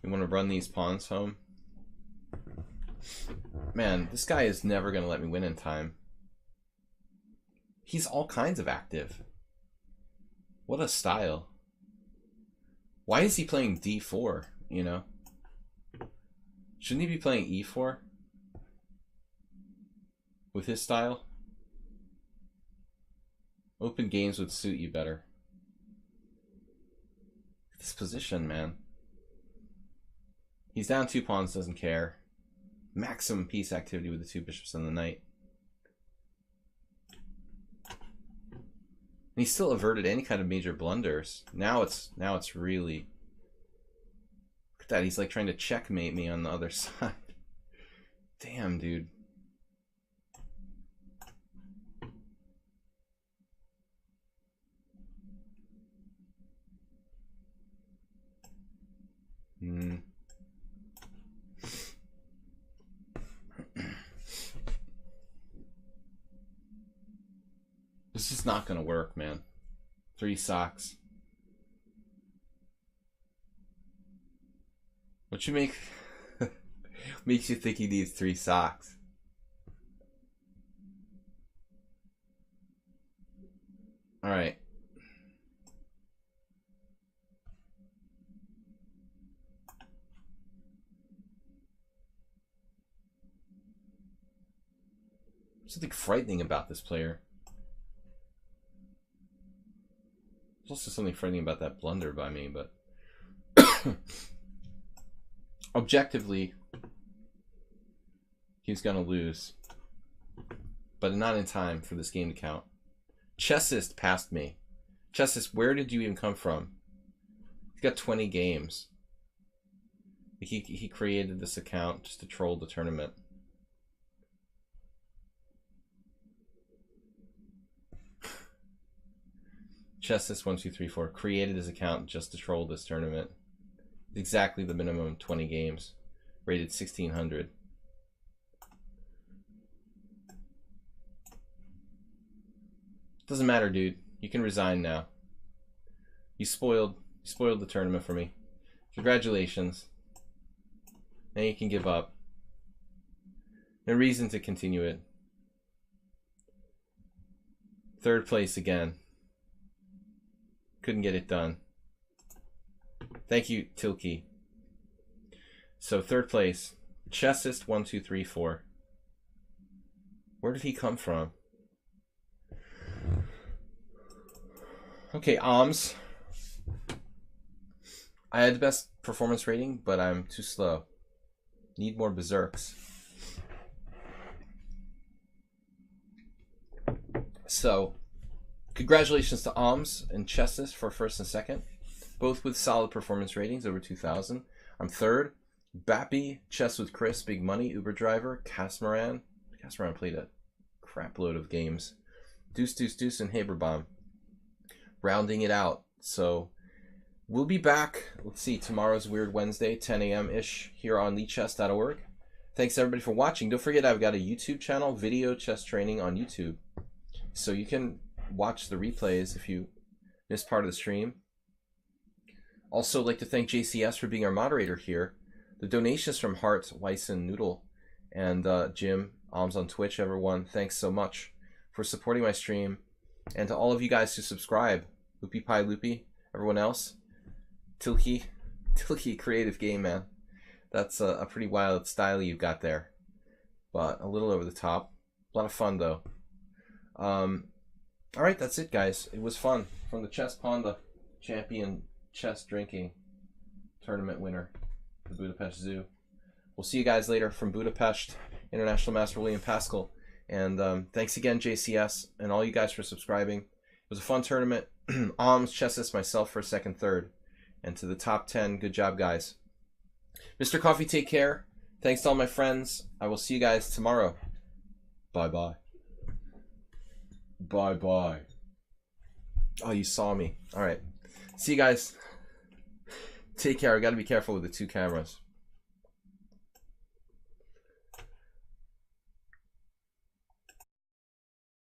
You want to run these pawns home? Man, this guy is never going to let me win in time. He's all kinds of active. What a style. Why is he playing d4, you know? Shouldn't he be playing e4? With his style? Open games would suit you better. This position, man. He's down 2 pawns, doesn't care. Maximum piece activity with the 2 bishops and the knight. And he still averted any kind of major blunders. Now it's really... Look at that, he's like trying to checkmate me on the other side. Damn, dude. This is not gonna work, man. 3 socks. What you make makes you think he needs 3 socks? All right. There's something frightening about this player. There's also something frightening about that blunder by me, but objectively, he's gonna lose, but not in time for this game to count. Chessist passed me. Chessist, where did you even come from? He's got 20 games. He created this account just to troll the tournament. Chessist1234 created his account just to troll this tournament. Exactly the minimum 20 games. Rated 1600. Doesn't matter, dude. You can resign now. You spoiled the tournament for me. Congratulations. Now you can give up. No reason to continue it. 3rd place again. Couldn't get it done. Thank you, Tilke. So 3rd place, Chessist1234. Where did he come from? Okay, Oms. I had the best performance rating, but I'm too slow. Need more berserks. So, congratulations to Oms and Chessist for 1st and 2nd, both with solid performance ratings over 2,000. I'm 3rd. Bappy, Chess with Chris, Big Money, Uber Driver, Casmaran. Casmaran played a crap load of games. Deuce, Deuce, Deuce, and Haberbomb. Rounding it out. So we'll be back. Let's see, tomorrow's Weird Wednesday, 10 a.m.-ish here on lichess.org. Thanks everybody for watching. Don't forget I've got a YouTube channel, Video Chess Training on YouTube. So you can watch the replays if you missed part of the stream. Also like to thank JCS for being our moderator here. The donations from Hart, Weissen, Noodle, and Jim, Alms on Twitch, everyone. Thanks so much for supporting my stream. And to all of you guys who subscribe, Loopy Pie Loopy, everyone else, Tilke, creative game, man. That's a pretty wild style you've got there, but a little over the top. A lot of fun though. All right, that's it, guys. It was fun. From the Chess Panda champion chess drinking tournament winner, the Budapest Zoo. We'll see you guys later from Budapest. International Master William Paschall. And thanks again, JCS, and all you guys for subscribing. It was a fun tournament. Alms, Chessist, myself for 2nd, 3rd. And to the top 10, good job, guys. Mr. Coffee, take care. Thanks to all my friends. I will see you guys tomorrow. Bye-bye. Bye-bye. Oh, you saw me. All right. See you guys. Take care. I got to be careful with the 2 cameras.